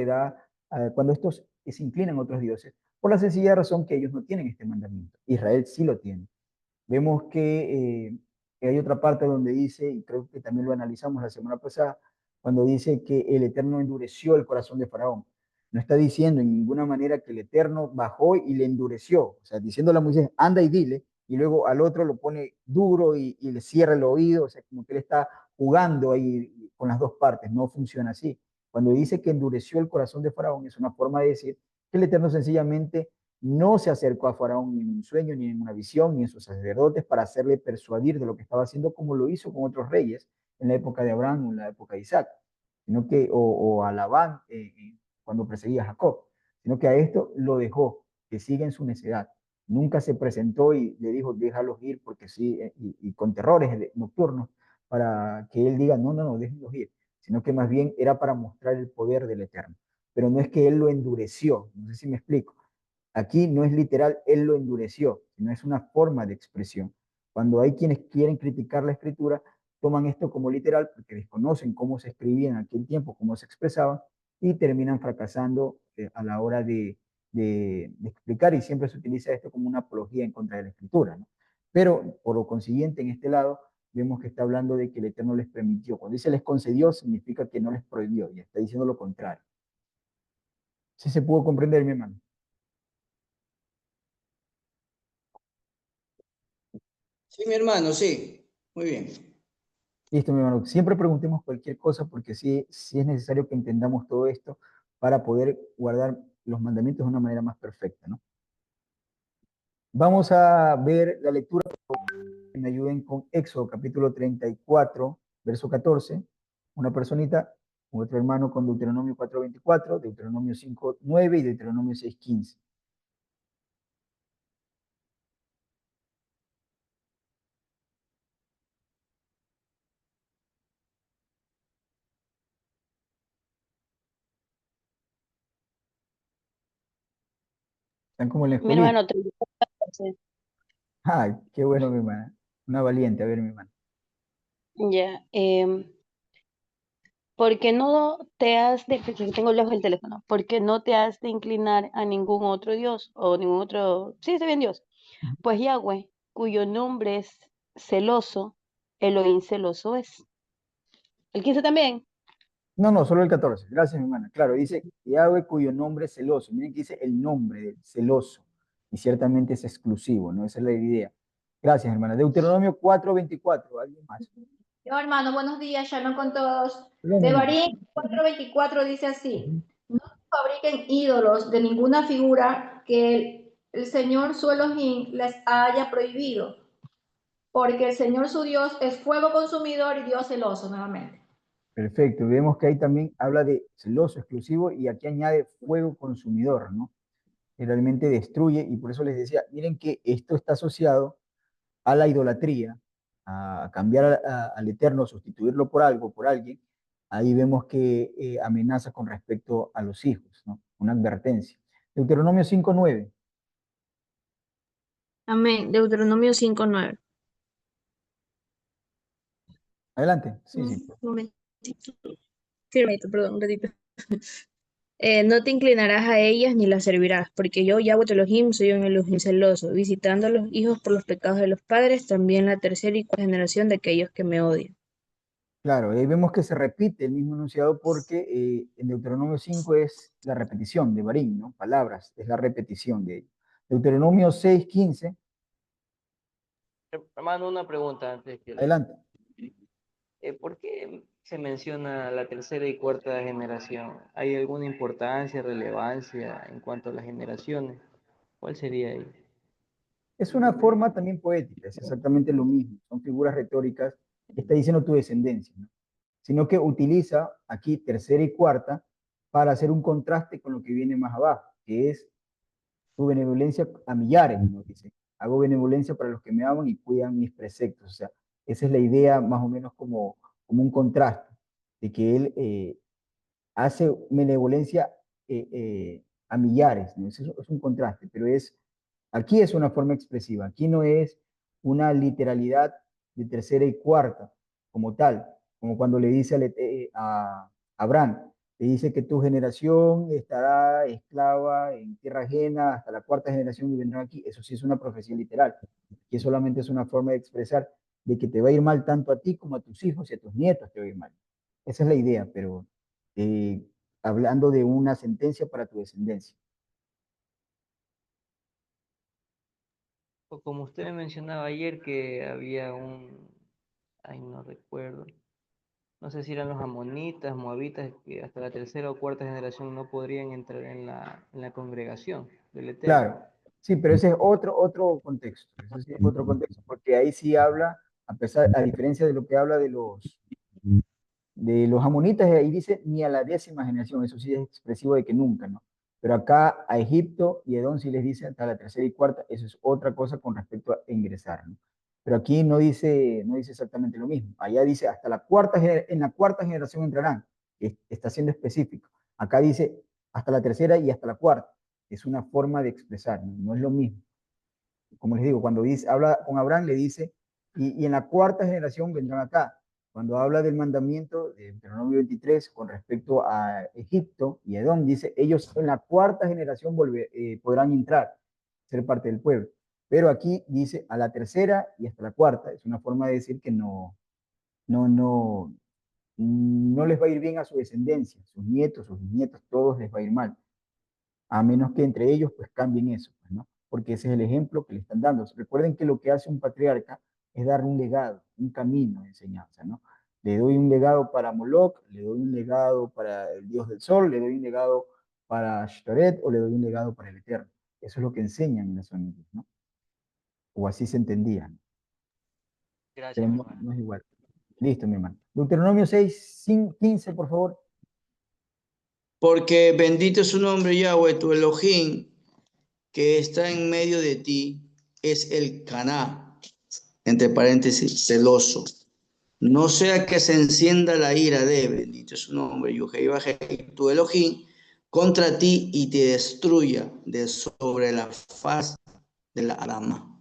estos se inclinan a otros dioses, por la sencilla razón que ellos no tienen este mandamiento. Israel sí lo tiene. Vemos que hay otra parte donde dice, y creo que también lo analizamos la semana pasada, cuando dice que el Eterno endureció el corazón de Faraón. No está diciendo en ninguna manera que el Eterno bajó y le endureció, o sea, diciéndole a Moisés, anda y dile, y luego al otro lo pone duro y le cierra el oído, o sea, como que él está jugando ahí con las dos partes, no funciona así. Cuando dice que endureció el corazón de Faraón, es una forma de decir que el Eterno sencillamente no se acercó a Faraón ni en un sueño, ni en una visión, ni en sus sacerdotes para hacerle persuadir de lo que estaba haciendo, como lo hizo con otros reyes en la época de Abraham o en la época de Isaac, sino que, o a Labán cuando perseguía a Jacob, sino que a esto lo dejó, que siga en su necedad. Nunca se presentó y le dijo, déjalos ir, porque sí, y con terrores nocturnos, para que él diga, no, no, no, déjenlos ir, sino que más bien era para mostrar el poder del Eterno. Pero no es que él lo endureció, no sé si me explico. Aquí no es literal, él lo endureció, sino es una forma de expresión. Cuando hay quienes quieren criticar la escritura, toman esto como literal porque desconocen cómo se escribía en aquel tiempo, cómo se expresaba, y terminan fracasando a la hora de explicar, y siempre se utiliza esto como una apología en contra de la escritura, ¿no? Pero, por lo consiguiente, en este lado, vemos que está hablando de que el Eterno les permitió. Cuando dice les concedió, significa que no les prohibió, y está diciendo lo contrario. ¿Sí se pudo comprender, mi hermano? Sí, mi hermano, sí. Muy bien. Listo, mi hermano. Siempre preguntemos cualquier cosa porque sí es necesario que entendamos todo esto para poder guardar los mandamientos de una manera más perfecta, ¿no? Vamos a ver la lectura, que me ayuden con Éxodo capítulo 34, verso 14. Una personita, otro hermano con Deuteronomio 4:24, Deuteronomio 5:9 y Deuteronomio 6:15. Están como en la Mi escuelita. hermano, 34. Ay, qué bueno, mi hermana. Una valiente. A ver, mi hermana. Ya, porque no te has de, porque tengo lejos el teléfono, porque no te has de inclinar a ningún otro Dios o ningún otro, sí, está bien Dios, pues Yahweh, cuyo nombre es celoso, Elohim celoso es. El 15 también. No, no, solo el 14. Gracias, mi hermana. Claro, dice Yahweh cuyo nombre es celoso. Miren que dice el nombre del celoso. Y ciertamente es exclusivo, ¿no? Esa es la idea. Gracias, hermana. Deuteronomio 4:24. ¿Alguien más? Yo, hermano, buenos días, Shalom con todos. Perdón, mi De hermana. Barín 4:24 dice así: Ujú. no fabriquen ídolos de ninguna figura que el Señor su Elohim les haya prohibido, porque el Señor su Dios es fuego consumidor y Dios celoso nuevamente. Perfecto. Vemos que ahí también habla de celoso exclusivo y aquí añade fuego consumidor, ¿no? Que realmente destruye, y por eso les decía, miren que esto está asociado a la idolatría, a cambiar al Eterno, sustituirlo por algo, por alguien. Ahí vemos que amenaza con respecto a los hijos, ¿no? Una advertencia. Deuteronomio 5:9. Amén. Deuteronomio 5:9. Adelante. Sí, sí. Un momentito. Firmito, perdón, un ratito. No te inclinarás a ellas ni las servirás, porque yo, Yahweh tu Elohim, soy un Elohim celoso, visitando a los hijos por los pecados de los padres, también la tercera y cuarta generación de aquellos que me odian. Claro, ahí vemos que se repite el mismo enunciado porque en Deuteronomio 5 es la repetición de Barín, ¿no? Palabras, es la repetición de ello. Deuteronomio 6:15. Hermano, una pregunta antes que le... Adelante. ¿Por qué se menciona la tercera y cuarta generación? ¿Hay alguna importancia, relevancia en cuanto a las generaciones? ¿Cuál sería ahí? Es una forma también poética, es exactamente lo mismo. Son figuras retóricas. Está diciendo tu descendencia, ¿no? Sino que utiliza aquí tercera y cuarta para hacer un contraste con lo que viene más abajo, que es tu benevolencia a millares, nos dice. Hago benevolencia para los que me aman y cuidan mis preceptos. O sea, esa es la idea más o menos como un contraste, de que él hace benevolencia a millares, ¿no? Es un contraste, pero aquí es una forma expresiva, aquí no es una literalidad de tercera y cuarta como tal, como cuando le dice a Abraham, te dice que tu generación estará esclava en tierra ajena hasta la cuarta generación y vendrán aquí. Eso sí es una profecía literal, que solamente es una forma de expresar de que te va a ir mal tanto a ti como a tus hijos y a tus nietos te va a ir mal. Esa es la idea, pero hablando de una sentencia para tu descendencia. O como usted me mencionaba ayer que había ay, no recuerdo, no sé si eran los amonitas, moabitas, que hasta la tercera o cuarta generación no podrían entrar en la congregación del Eterno. Claro, sí, pero ese es otro contexto. Ese sí es otro contexto, porque ahí sí habla, a diferencia de lo que habla de los amonitas, ahí dice ni a la 10ª generación, eso sí es expresivo de que nunca, ¿no? Pero acá a Egipto y Edom sí les dice hasta la tercera y cuarta, eso es otra cosa con respecto a ingresar, ¿no? Pero aquí no dice exactamente lo mismo. Allá dice hasta en la cuarta generación entrarán, que está siendo específico. Acá dice hasta la tercera y hasta la cuarta. Es una forma de expresar, no es lo mismo. Como les digo, cuando habla con Abraham, le dice, y en la cuarta generación vendrán acá. Cuando habla del mandamiento de Deuteronomio 23 con respecto a Egipto y Edom, dice, ellos en la cuarta generación podrán entrar, ser parte del pueblo. Pero aquí dice a la tercera y hasta la cuarta. Es una forma de decir que no, no, no les va a ir bien a su descendencia, sus nietos, sus bisnietos, todos les va a ir mal, a menos que entre ellos pues cambien eso, pues, ¿no? Porque ese es el ejemplo que le están dando. Recuerden que lo que hace un patriarca es dar un legado, un camino de enseñanza, ¿no? Le doy un legado para Moloch, le doy un legado para el dios del sol, le doy un legado para Ashtoret o le doy un legado para el Eterno. Eso es lo que enseñan en las familias, ¿no? O así se entendían, pero Gracias, mi no, hermano. no es igual. Listo, mi hermano. Deuteronomio 6, 15, por favor. Porque bendito es su nombre, Yahweh, tu Elohim, que está en medio de ti, es el Caná, entre paréntesis, celoso. No sea que se encienda la ira de, bendito es su nombre, Yuhei Bajei, tu Elohim, contra ti y te destruya de sobre la faz de la Arama.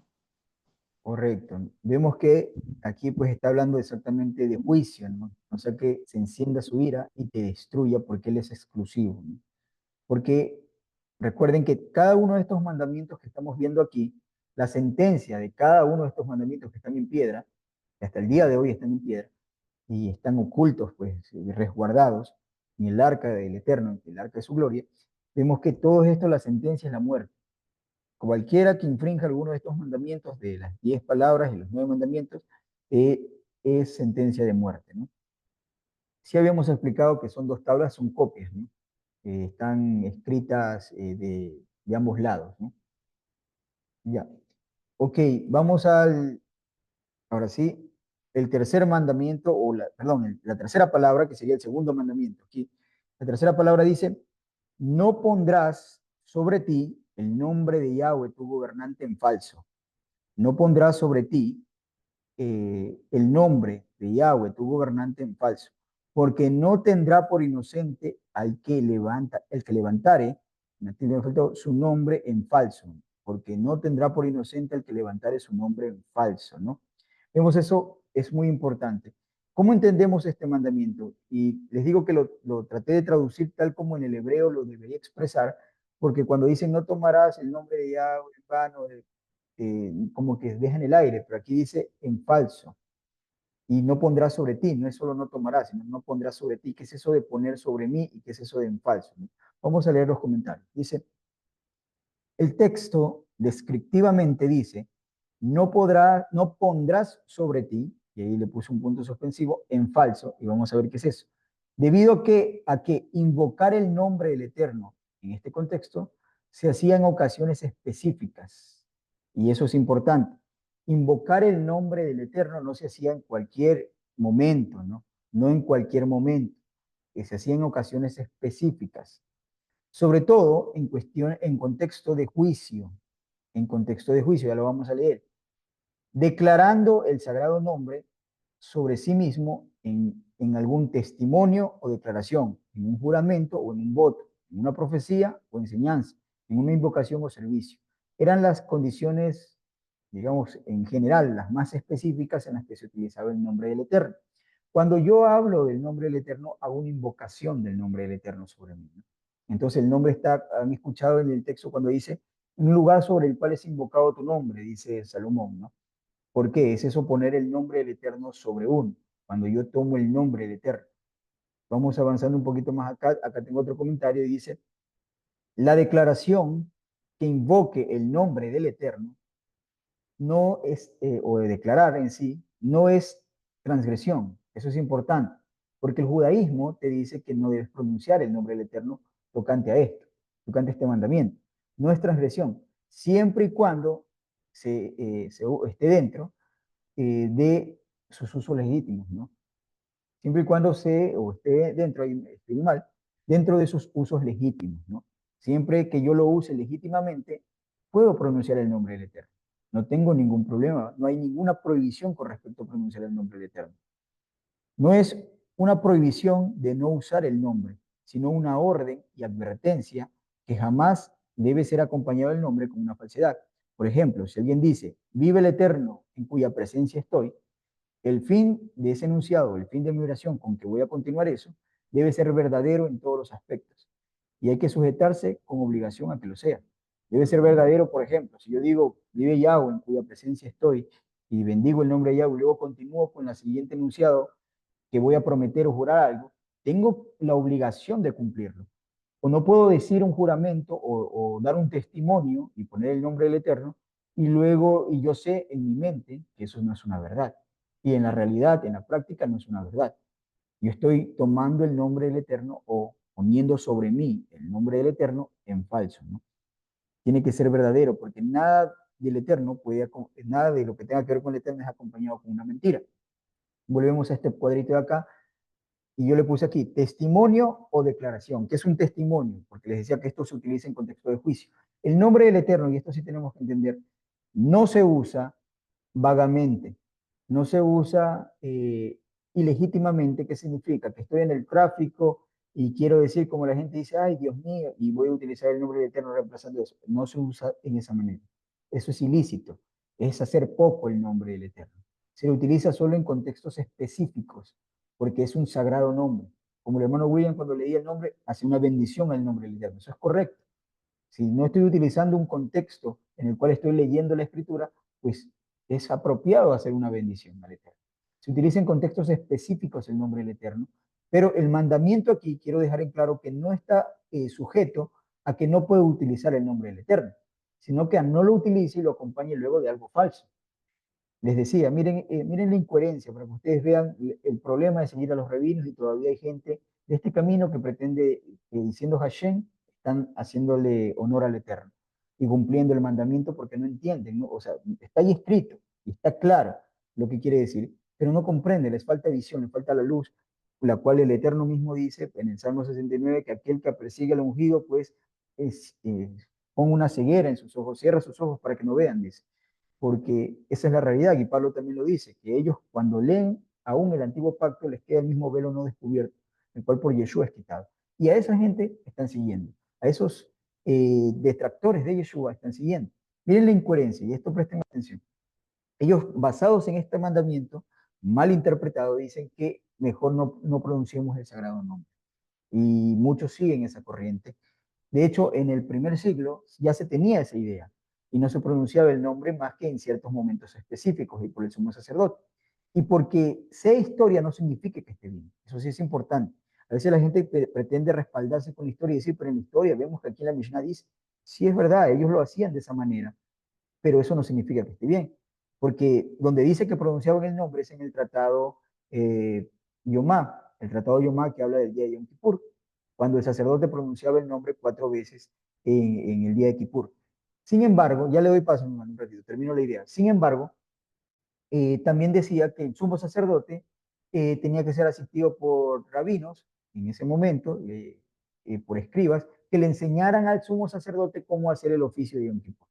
Correcto. Vemos que aquí pues está hablando exactamente de juicio, ¿no? O sea que se encienda su ira y te destruya porque Él es exclusivo, ¿no? Porque recuerden que cada uno de estos mandamientos que estamos viendo aquí, la sentencia de cada uno de estos mandamientos que están en piedra, que hasta el día de hoy están en piedra y están ocultos, pues resguardados en el arca del Eterno, en el arca de su gloria, vemos que todo esto, la sentencia es la muerte. Cualquiera que infrinja alguno de estos mandamientos, de las 10 palabras y los 9 mandamientos, eh, es sentencia de muerte, ¿no? Sí habíamos explicado que son 2 tablas, son copias, ¿no? Están escritas de ambos lados, ¿no? Ya. Ok, vamos ahora sí, el tercer mandamiento, perdón, la tercera palabra, que sería el segundo mandamiento. Aquí, la tercera palabra dice, no pondrás sobre ti el nombre de Yahweh, tu gobernante, en falso. No pondrás sobre ti el nombre de Yahweh, tu gobernante, en falso, porque no tendrá por inocente el que levantare, su nombre en falso, porque no tendrá por inocente el que levantare su nombre en falso, ¿no? Vemos eso, es muy importante. ¿Cómo entendemos este mandamiento? Y les digo que lo traté de traducir tal como en el hebreo lo debería expresar, porque cuando dicen no tomarás el nombre de Yahweh en vano, como que deja en el aire, pero aquí dice en falso. Y no pondrás sobre ti, no es solo no tomarás, sino no pondrás sobre ti. ¿Qué es eso de poner sobre mí y qué es eso de en falso? Vamos a leer los comentarios. Dice, el texto descriptivamente dice, no pondrás sobre ti, y ahí le puse un punto suspensivo, en falso, y vamos a ver qué es eso. Debido a que invocar el nombre del Eterno en este contexto se hacía en ocasiones específicas, y eso es importante. Invocar el nombre del Eterno no se hacía en cualquier momento, ¿no? No en cualquier momento, que se hacía en ocasiones específicas, sobre todo en contexto de juicio, ya lo vamos a leer, declarando el sagrado nombre sobre sí mismo en algún testimonio o declaración, en un juramento o en un voto, en una profecía o enseñanza, en una invocación o servicio. Eran las condiciones, digamos, en general, las más específicas en las que se utilizaba el nombre del Eterno. Cuando yo hablo del nombre del Eterno, hago una invocación del nombre del Eterno sobre mí, ¿no? Entonces el nombre está, han escuchado en el texto cuando dice, un lugar sobre el cual es invocado tu nombre, dice Salomón, ¿no? ¿Por qué? Es eso poner el nombre del Eterno sobre uno, cuando yo tomo el nombre del Eterno. Vamos avanzando un poquito más acá, acá tengo otro comentario y dice, la declaración que invoque el nombre del Eterno no es, o de declarar en sí, no es transgresión. Eso es importante, porque el judaísmo te dice que no debes pronunciar el nombre del Eterno tocante a esto, tocante a este mandamiento. No es transgresión, siempre y cuando se esté dentro de sus usos legítimos, ¿no? Siempre y cuando o esté dentro, esté mal, dentro de sus usos legítimos, ¿no? Siempre que yo lo use legítimamente, puedo pronunciar el nombre del Eterno. No tengo ningún problema, no hay ninguna prohibición con respecto a pronunciar el nombre del Eterno. No es una prohibición de no usar el nombre, sino una orden y advertencia que jamás debe ser acompañado del nombre con una falsedad. Por ejemplo, si alguien dice, vive el Eterno en cuya presencia estoy, el fin de ese enunciado, el fin de mi oración con que voy a continuar eso, debe ser verdadero en todos los aspectos. Y hay que sujetarse con obligación a que lo sea. Debe ser verdadero, por ejemplo, si yo digo, vive Yahweh en cuya presencia estoy, y bendigo el nombre de Yahweh, y luego continúo con la siguiente enunciado, que voy a prometer o jurar algo, tengo la obligación de cumplirlo. O no puedo decir un juramento o dar un testimonio y poner el nombre del Eterno, y luego, y yo sé en mi mente que eso no es una verdad. Y en la realidad, en la práctica, no es una verdad. Yo estoy tomando el nombre del Eterno o poniendo sobre mí el nombre del Eterno en falso, ¿no? Tiene que ser verdadero, porque nada del Eterno puede, nada de lo que tenga que ver con el Eterno es acompañado con una mentira. Volvemos a este cuadrito de acá, y yo le puse aquí testimonio o declaración. ¿Qué es un testimonio? Porque les decía que esto se utiliza en contexto de juicio. El nombre del Eterno, y esto sí tenemos que entender, no se usa vagamente, no se usa ilegítimamente. ¿Qué significa? Que estoy en el tráfico y quiero decir, como la gente dice, ay, Dios mío, y voy a utilizar el nombre del Eterno reemplazando eso. No se usa en esa manera. Eso es ilícito. Es hacer poco el nombre del Eterno. Se lo utiliza solo en contextos específicos, porque es un sagrado nombre. Como el hermano William, cuando leía el nombre, hace una bendición al nombre del Eterno. Eso es correcto. Si no estoy utilizando un contexto en el cual estoy leyendo la escritura, pues es apropiado hacer una bendición al Eterno. Se utiliza en contextos específicos el nombre del Eterno, pero el mandamiento aquí quiero dejar en claro que no está sujeto a que no puedo utilizar el nombre del Eterno, sino que a no lo utilice y lo acompañe luego de algo falso. Les decía, miren, miren la incoherencia, para que ustedes vean el problema de seguir a los rabinos, y todavía hay gente de este camino que pretende, diciendo Hashem, están haciéndole honor al Eterno y cumpliendo el mandamiento porque no entienden, ¿no? O sea, está ahí escrito y está claro lo que quiere decir, pero no comprenden, les falta visión, les falta la luz, la cual el Eterno mismo dice en el Salmo 69 que aquel que persigue al ungido, pues, pone una ceguera en sus ojos, cierra sus ojos para que no vean, dice, porque esa es la realidad, y Pablo también lo dice, que ellos cuando leen aún el antiguo pacto les queda el mismo velo no descubierto, el cual por Yeshua es quitado. Y a esa gente están siguiendo, a esos detractores de Yeshua están siguiendo. Miren la incoherencia, y esto presten atención. Ellos, basados en este mandamiento, mal interpretado, dicen que mejor no pronunciemos el sagrado nombre. Y muchos siguen esa corriente. De hecho, en el primer siglo ya se tenía esa idea y no se pronunciaba el nombre más que en ciertos momentos específicos y por el sumo sacerdote. Y porque sea historia no significa que esté bien. Eso sí es importante. A veces la gente pretende respaldarse con la historia y decir, pero en la historia vemos que aquí en la Mishnah dice, sí es verdad, ellos lo hacían de esa manera, pero eso no significa que esté bien. Porque donde dice que pronunciaban el nombre es en el tratado Yomá, el tratado Yomá que habla del día de Yom Kippur, cuando el sacerdote pronunciaba el nombre 4 veces en el día de Kippur. Sin embargo, ya le doy paso, hermano, un ratito, termino la idea. Sin embargo, también decía que el sumo sacerdote tenía que ser asistido por rabinos en ese momento, por escribas, que le enseñaran al sumo sacerdote cómo hacer el oficio de Yom Kippur.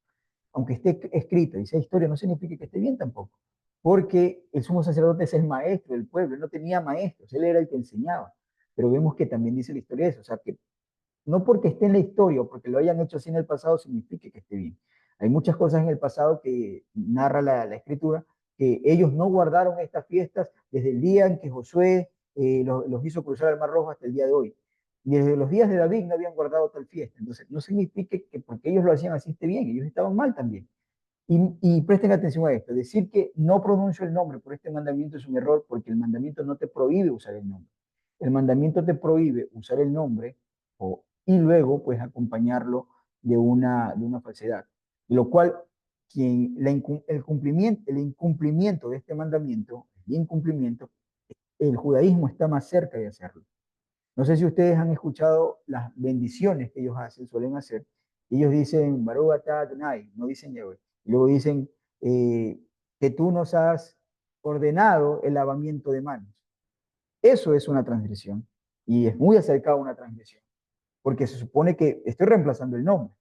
Aunque esté escrito y sea historia, no significa que esté bien tampoco, porque el sumo sacerdote es el maestro del pueblo, él no tenía maestros, él era el que enseñaba. Pero vemos que también dice la historia eso, o sea que no porque esté en la historia o porque lo hayan hecho así en el pasado significa que esté bien. Hay muchas cosas en el pasado que narra la escritura que ellos no guardaron estas fiestas desde el día en que Josué los hizo cruzar el Mar Rojo hasta el día de hoy. Desde los días de David no habían guardado tal fiesta. Entonces, no significa que porque ellos lo hacían así esté bien, ellos estaban mal también. Y presten atención a esto, decir que no pronuncio el nombre por este mandamiento es un error porque el mandamiento no te prohíbe usar el nombre. El mandamiento te prohíbe usar el nombre y luego pues acompañarlo de una falsedad. Lo cual, el incumplimiento de este mandamiento, el judaísmo está más cerca de hacerlo. No sé si ustedes han escuchado las bendiciones que ellos hacen, suelen hacer. Ellos dicen, Baruch atah Adonai, no dicen Yahweh. Y luego dicen que tú nos has ordenado el lavamiento de manos. Eso es una transgresión y es muy acercado a una transgresión, porque se supone que estoy reemplazando el nombre.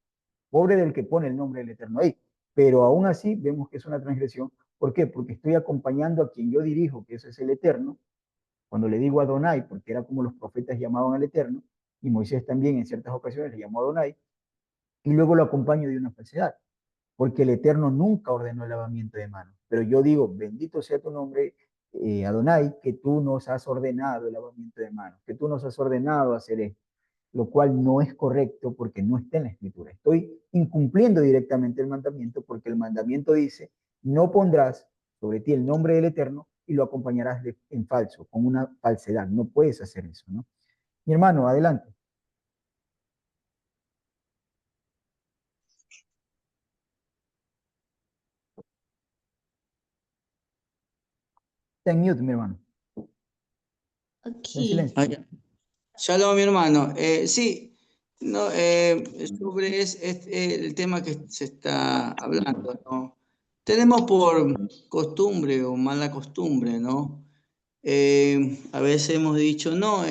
Pobre del que pone el nombre del Eterno ahí. Pero aún así vemos que es una transgresión. ¿Por qué? Porque estoy acompañando a quien yo dirijo, que ese es el Eterno, cuando le digo Adonai, porque era como los profetas llamaban al Eterno, y Moisés también en ciertas ocasiones le llamó Adonai, y luego lo acompaño de una falsedad, porque el Eterno nunca ordenó el lavamiento de manos. Pero yo digo, bendito sea tu nombre, Adonai, que tú nos has ordenado el lavamiento de manos, que tú nos has ordenado hacer esto, lo cual no es correcto porque no está en la Escritura. Estoy incumpliendo directamente el mandamiento porque el mandamiento dice, no pondrás sobre ti el nombre del Eterno y lo acompañarás en falso, con una falsedad. No puedes hacer eso, ¿no? Mi hermano, adelante. Está en mute, mi hermano. Está en silencio. Shalom, mi hermano. Sí, no, sobre el tema que se está hablando, ¿no? Tenemos por costumbre o mala costumbre, ¿no? A veces hemos dicho, no,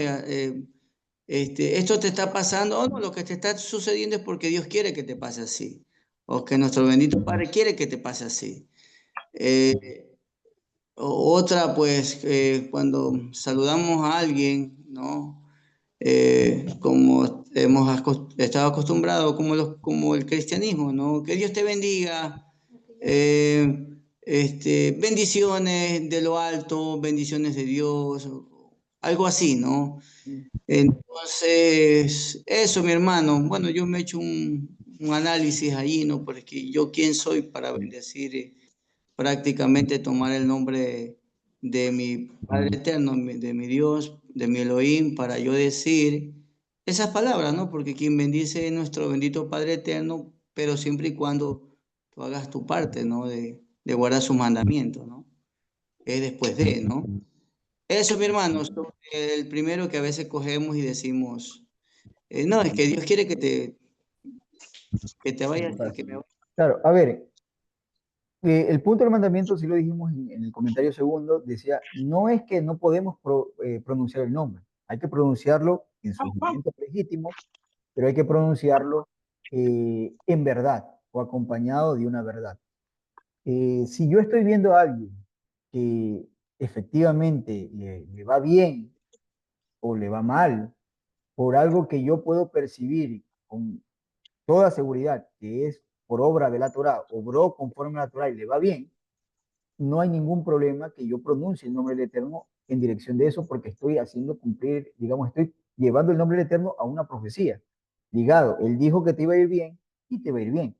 esto te está pasando, o no, lo que te está sucediendo es porque Dios quiere que te pase así, o que nuestro bendito Padre quiere que te pase así. Otra, pues, cuando saludamos a alguien, ¿no? Como estado acostumbrados, como el cristianismo, ¿no? Que Dios te bendiga, bendiciones de lo alto, bendiciones de Dios, algo así, ¿no? Entonces, eso, mi hermano, bueno, yo me he hecho un análisis ahí, ¿no? Porque yo, ¿quién soy para bendecir? Prácticamente tomar el nombre de mi Padre Eterno, de mi Dios, de mi Elohim, para yo decir esas palabras, ¿no? Porque quien bendice es nuestro bendito Padre Eterno, pero siempre y cuando tú hagas tu parte, ¿no? De guardar sus mandamientos, ¿no? Es después de, ¿no? Eso, mi hermano, el primero que a veces cogemos y decimos, no, es que Dios quiere que te vayas, que me vaya. Claro, a ver, el punto del mandamiento, si lo dijimos en el comentario segundo, decía, no es que no podemos pronunciar el nombre, hay que pronunciarlo en sus momentos legítimos, pero hay que pronunciarlo en verdad o acompañado de una verdad. Si yo estoy viendo a alguien que efectivamente le va bien o le va mal por algo que yo puedo percibir con toda seguridad que es por obra de la Torah, obró conforme a la Torah y le va bien, no hay ningún problema que yo pronuncie el nombre del Eterno en dirección de eso porque estoy haciendo cumplir, digamos, estoy llevando el nombre del Eterno a una profecía. Ligado, él dijo que te iba a ir bien y te va a ir bien.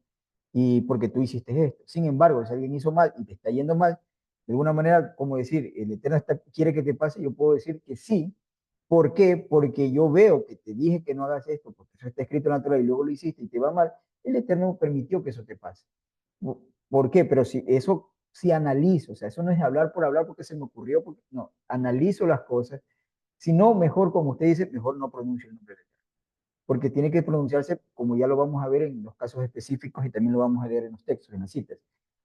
Y porque tú hiciste esto. Sin embargo, si alguien hizo mal y te está yendo mal, de alguna manera, como decir, el Eterno quiere que te pase, yo puedo decir que sí. ¿Por qué? Porque yo veo que te dije que no hagas esto, porque eso está escrito en la Torah y luego lo hiciste y te va mal. El Eterno permitió que eso te pase. ¿Por qué? Pero si analizo, o sea, eso no es hablar por hablar porque se me ocurrió, porque, no, analizo las cosas. Si no, mejor, como usted dice, mejor no pronuncio el nombre de Dios. Porque tiene que pronunciarse, como ya lo vamos a ver en los casos específicos y también lo vamos a ver en los textos, en las citas.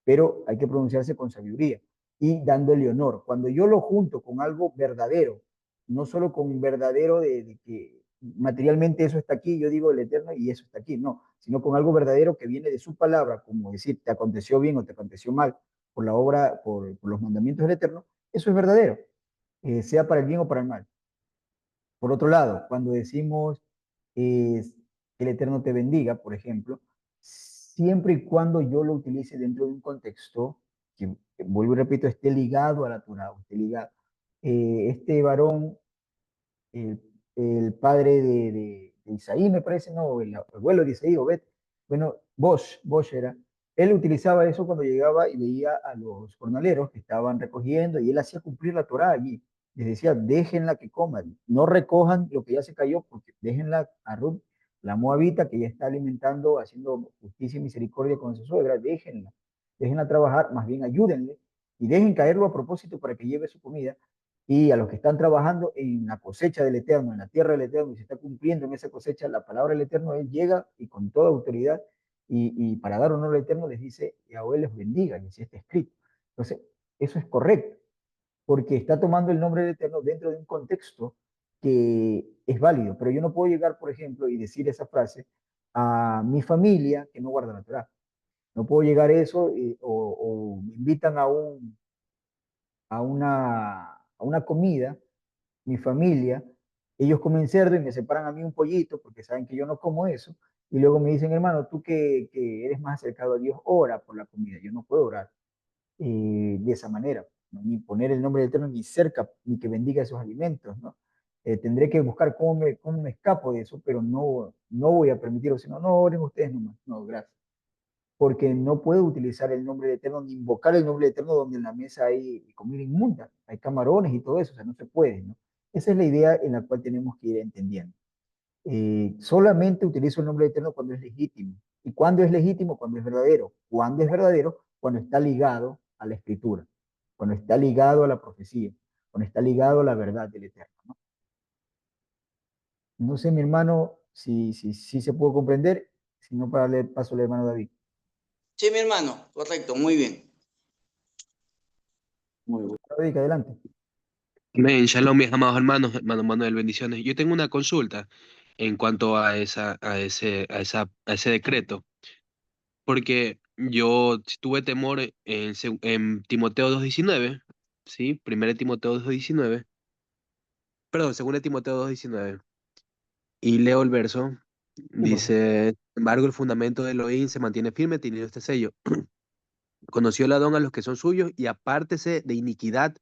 Pero hay que pronunciarse con sabiduría y dándole honor. Cuando yo lo junto con algo verdadero, no solo con verdadero de que materialmente eso está aquí, yo digo el Eterno y eso está aquí, no, sino con algo verdadero que viene de su palabra, como decir, te aconteció bien o te aconteció mal por la obra, por los mandamientos del Eterno, eso es verdadero, sea para el bien o para el mal. Por otro lado, cuando decimos que el Eterno te bendiga, por ejemplo, siempre y cuando yo lo utilice dentro de un contexto que vuelvo y repito, esté ligado a la Torah, esté ligado. Este varón, el, el padre de Isaí, me parece, no, el abuelo de Isaí, Obed, bueno, Bosch era, él utilizaba eso cuando llegaba y veía a los jornaleros que estaban recogiendo y él hacía cumplir la Torá allí. Les decía, déjenla que coman, no recojan lo que ya se cayó, porque déjenla a Ruth, la moabita, que ya está alimentando, haciendo justicia y misericordia con su suegra, déjenla trabajar, más bien ayúdenle y dejen caerlo a propósito para que lleve su comida y a los que están trabajando en la cosecha del Eterno, en la tierra del Eterno, y se está cumpliendo en esa cosecha la palabra del Eterno, Él llega y con toda autoridad, y para dar honor al Eterno les dice, Yahweh les bendiga, y así está escrito. Entonces, eso es correcto, porque está tomando el nombre del Eterno dentro de un contexto que es válido, pero yo no puedo llegar, por ejemplo, y decir esa frase a mi familia que no guarda la Torah. No puedo llegar a eso, o me invitan a una comida, mi familia, ellos comen cerdo y me separan a mí un pollito porque saben que yo no como eso. Y luego me dicen, hermano, tú que eres más acercado a Dios, ora por la comida. Yo no puedo orar de esa manera, ¿no? Ni poner el nombre del Eterno ni cerca, ni que bendiga esos alimentos, ¿no? Tendré que buscar cómo me escapo de eso, pero no voy a permitirlo, sino no oren ustedes nomás. No, gracias, porque no puedo utilizar el nombre de Eterno ni invocar el nombre de Eterno donde en la mesa hay comida inmunda, hay camarones y todo eso, o sea, no se puede, ¿no? Esa es la idea en la cual tenemos que ir entendiendo. Solamente utilizo el nombre de Eterno cuando es legítimo. ¿Y cuándo es legítimo? Cuando es verdadero. ¿Cuándo es verdadero? Cuando está ligado a la escritura, cuando está ligado a la profecía, cuando está ligado a la verdad del Eterno, ¿no? No sé, mi hermano, si se puede comprender, si no, para darle paso al hermano David. Sí, mi hermano, correcto, muy bien. David, adelante. Amén, shalom, mis amados hermanos, hermano Manuel, bendiciones. Yo tengo una consulta en cuanto a ese decreto, porque yo tuve temor en Timoteo 2:19, ¿sí? 1 Timoteo 2:19, perdón, 2 Timoteo 2:19, y leo el verso, Sí, por favor. dice, sin embargo, el fundamento de Elohim se mantiene firme teniendo este sello. Conoció el Adón a los que son suyos y apártese de iniquidad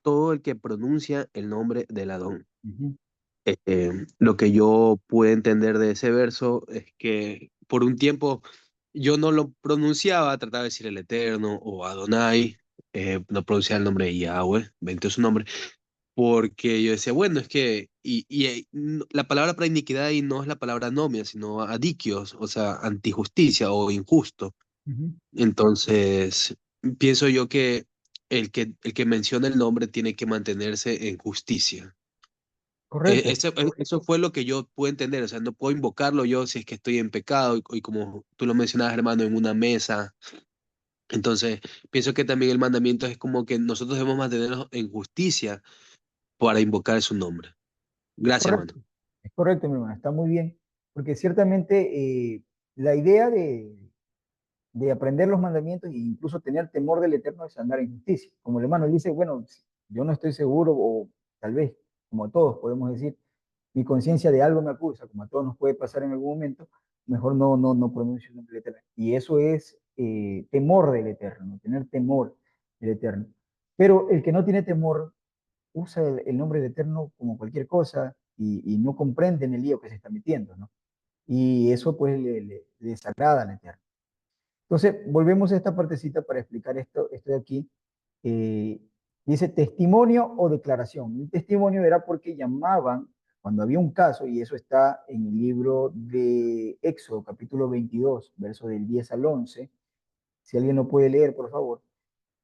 todo el que pronuncia el nombre del Adón. Ujú. Lo que yo pude entender de ese verso es que por un tiempo yo no lo pronunciaba, trataba de decir el Eterno o Adonai, no pronunciaba el nombre de Yahweh, bendito su nombre, porque yo decía, bueno, es que, la palabra para iniquidad ahí no es la palabra nomia, sino adikios, o sea, antijusticia o injusto. Ujú. Entonces, pienso yo que el que menciona el nombre tiene que mantenerse en justicia. Correcto, Eso fue lo que yo pude entender, o sea, no puedo invocarlo yo si es que estoy en pecado y como tú lo mencionabas, hermano, en una mesa. Entonces, pienso que también el mandamiento es como que nosotros debemos mantenernos en justicia para invocar su nombre. Gracias, hermano. correcto. Es correcto, mi hermano, está muy bien, porque ciertamente la idea de aprender los mandamientos e incluso tener temor del Eterno es andar en justicia. Como el hermano dice, bueno, yo no estoy seguro, o tal vez, como todos podemos decir, mi conciencia de algo me acusa, como a todos nos puede pasar en algún momento, mejor no pronuncio el nombre del Eterno. Y eso es temor del Eterno, tener temor del Eterno. Pero el que no tiene temor usa el nombre del Eterno como cualquier cosa y no comprende en el lío que se está metiendo, ¿no? Y eso pues le desagrada al Eterno. Entonces, volvemos a esta partecita para explicar esto de aquí. Eh, Dice testimonio o declaración. Un testimonio era porque llamaban, cuando había un caso, y eso está en el libro de Éxodo, capítulo 22, verso del 10 al 11. Si alguien lo puede leer, por favor.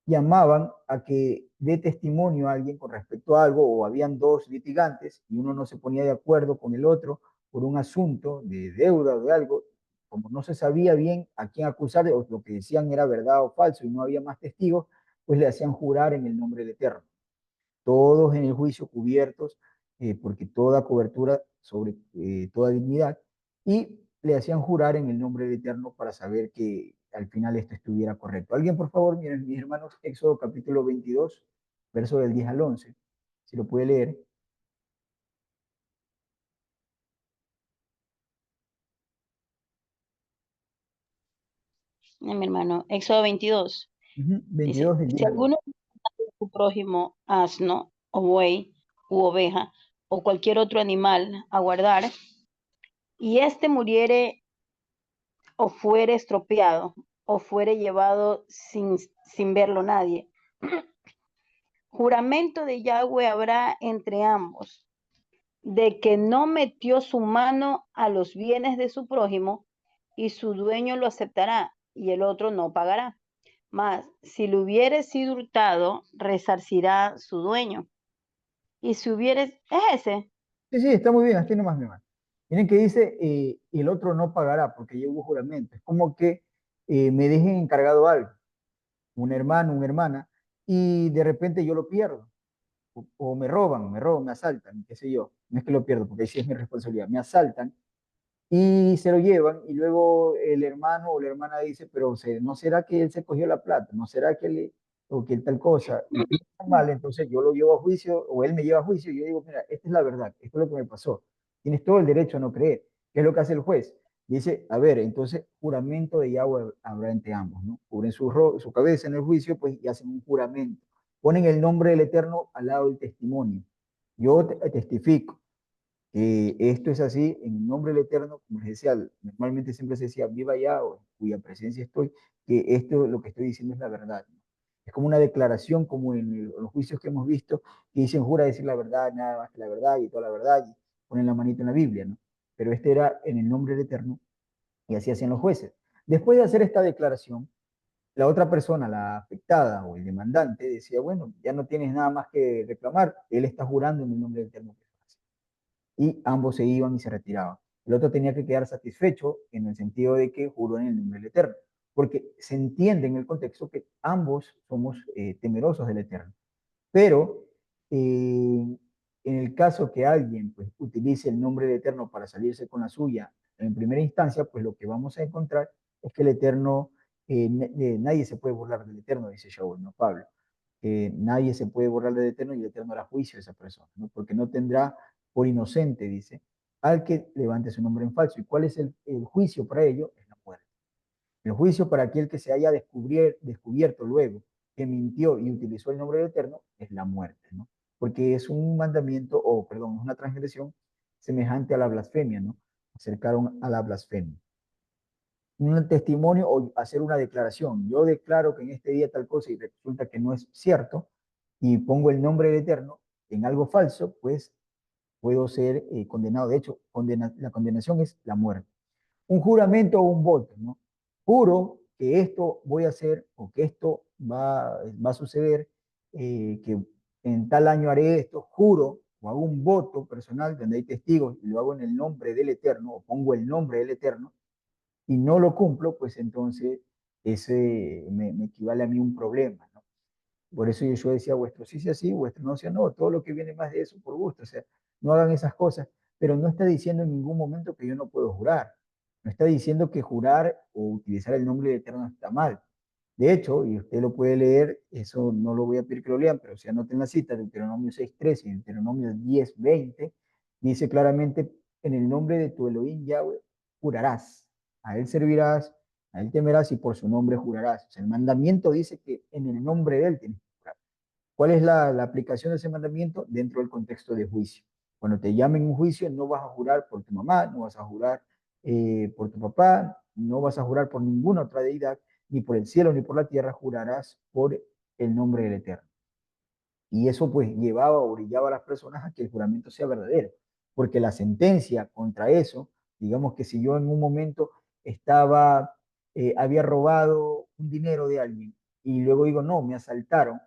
Llamaban a que dé testimonio a alguien con respecto a algo, o habían dos litigantes y uno no se ponía de acuerdo con el otro por un asunto de deuda o de algo, como no se sabía bien a quién acusar, o lo que decían era verdad o falso y no había más testigos, pues le hacían jurar en el nombre del Eterno. Todos en el juicio cubiertos, porque toda cobertura sobre toda dignidad, y le hacían jurar en el nombre del Eterno para saber que al final esto estuviera correcto. Alguien, por favor, miren, mis hermanos, Éxodo capítulo 22, verso del 10 al 11, si lo puede leer. Mi hermano, Éxodo 22. Ujú, Dice, 22 del si 10 al 11. alguno de su prójimo asno o buey u oveja o cualquier otro animal a guardar, y éste muriere o fuere estropeado o fuere llevado sin verlo nadie, juramento de Yahweh habrá entre ambos, de que no metió su mano a los bienes de su prójimo, y su dueño lo aceptará y el otro no pagará. Mas si le hubiere sido hurtado, resarcirá su dueño. Y si hubiere, es ese. Sí, sí, está muy bien, así nomás, mi hermano. Miren que dice, el otro no pagará porque ya hubo juramento. Es como que me dejen encargado algo, un hermano, una hermana, y de repente yo lo pierdo. O me roban, me asaltan, qué sé yo. No es que lo pierdo, porque ahí sí es mi responsabilidad. Me asaltan y se lo llevan y luego el hermano o la hermana dice, pero ¿no será que él se cogió la plata? ¿No será que él, o que él tal cosa? Y piensan mal, entonces yo lo llevo a juicio o él me lleva a juicio y yo digo, mira, esta es la verdad, esto es lo que me pasó. Tienes todo el derecho a no creer. ¿Qué es lo que hace el juez? Dice, a ver, entonces juramento de Yahweh habrá entre ambos, ¿no? Cubren su cabeza en el juicio, pues, y hacen un juramento. Ponen el nombre del Eterno al lado del testimonio. Yo testifico esto es así, en el nombre del Eterno, como les decía, normalmente siempre se decía, viva ya, o cuya presencia estoy, que esto, lo que estoy diciendo es la verdad, ¿no? Es como una declaración, como en los juicios que hemos visto, que dicen, jura decir la verdad, nada más que la verdad y toda la verdad, y ponen la manita en la Biblia, ¿no? Pero este era en el nombre del Eterno, y así hacían los jueces. Después de hacer esta declaración, la otra persona, la afectada o el demandante, decía, bueno, ya no tienes nada más que reclamar, él está jurando en el nombre del Eterno, y ambos se iban y se retiraban. El otro tenía que quedar satisfecho en el sentido de que juró en el nombre del Eterno, porque se entiende en el contexto que ambos somos temerosos del Eterno. Pero en el caso que alguien pues, utilice el nombre del Eterno para salirse con la suya en primera instancia, pues lo que vamos a encontrar es que el Eterno, nadie se puede burlar del Eterno, dice Shaul, no Pablo. Nadie se puede borrar del Eterno y el Eterno hará juicio a esa persona, ¿no? Porque no tendrá por inocente, dice, al que levante su nombre en falso. ¿Y cuál es el juicio para ello? Es la muerte. El juicio para aquel que se haya descubierto luego que mintió y utilizó el nombre del Eterno es la muerte, ¿no? Porque es un mandamiento, o perdón, es una transgresión semejante a la blasfemia, ¿no? Acercaron a la blasfemia. Un testimonio o hacer una declaración. Yo declaro que en este día tal cosa y resulta que no es cierto y pongo el nombre del Eterno en algo falso, pues puedo ser condenado. De hecho, la condenación es la muerte. Un juramento o un voto, ¿no? Juro que esto voy a hacer o que esto va a suceder, que en tal año haré esto, juro o hago un voto personal donde hay testigos y lo hago en el nombre del Eterno o pongo el nombre del Eterno y no lo cumplo, pues entonces ese me equivale a mí un problema, ¿no? Por eso yo decía, vuestro sí sea sí, vuestro no sea no, todo lo que viene más de eso por gusto, o sea, no hagan esas cosas, pero no está diciendo en ningún momento que yo no puedo jurar, no está diciendo que jurar o utilizar el nombre de Eterno está mal. De hecho, y usted lo puede leer, eso no lo voy a pedir que lo lean, pero si anoten la cita, Deuteronomio 6:13 y Deuteronomio 10:20, dice claramente, en el nombre de tu Elohim Yahweh jurarás, a él servirás, a él temerás y por su nombre jurarás. O sea, el mandamiento dice que en el nombre de él tienes que jurar. ¿Cuál es la aplicación de ese mandamiento? Dentro del contexto de juicio. Cuando te llamen un juicio, no vas a jurar por tu mamá, no vas a jurar por tu papá, no vas a jurar por ninguna otra deidad, ni por el cielo ni por la tierra, jurarás por el nombre del Eterno. Y eso pues llevaba o orillaba a las personas a que el juramento sea verdadero, porque la sentencia contra eso, digamos que si yo en un momento había robado un dinero de alguien y luego digo, no, me asaltaron,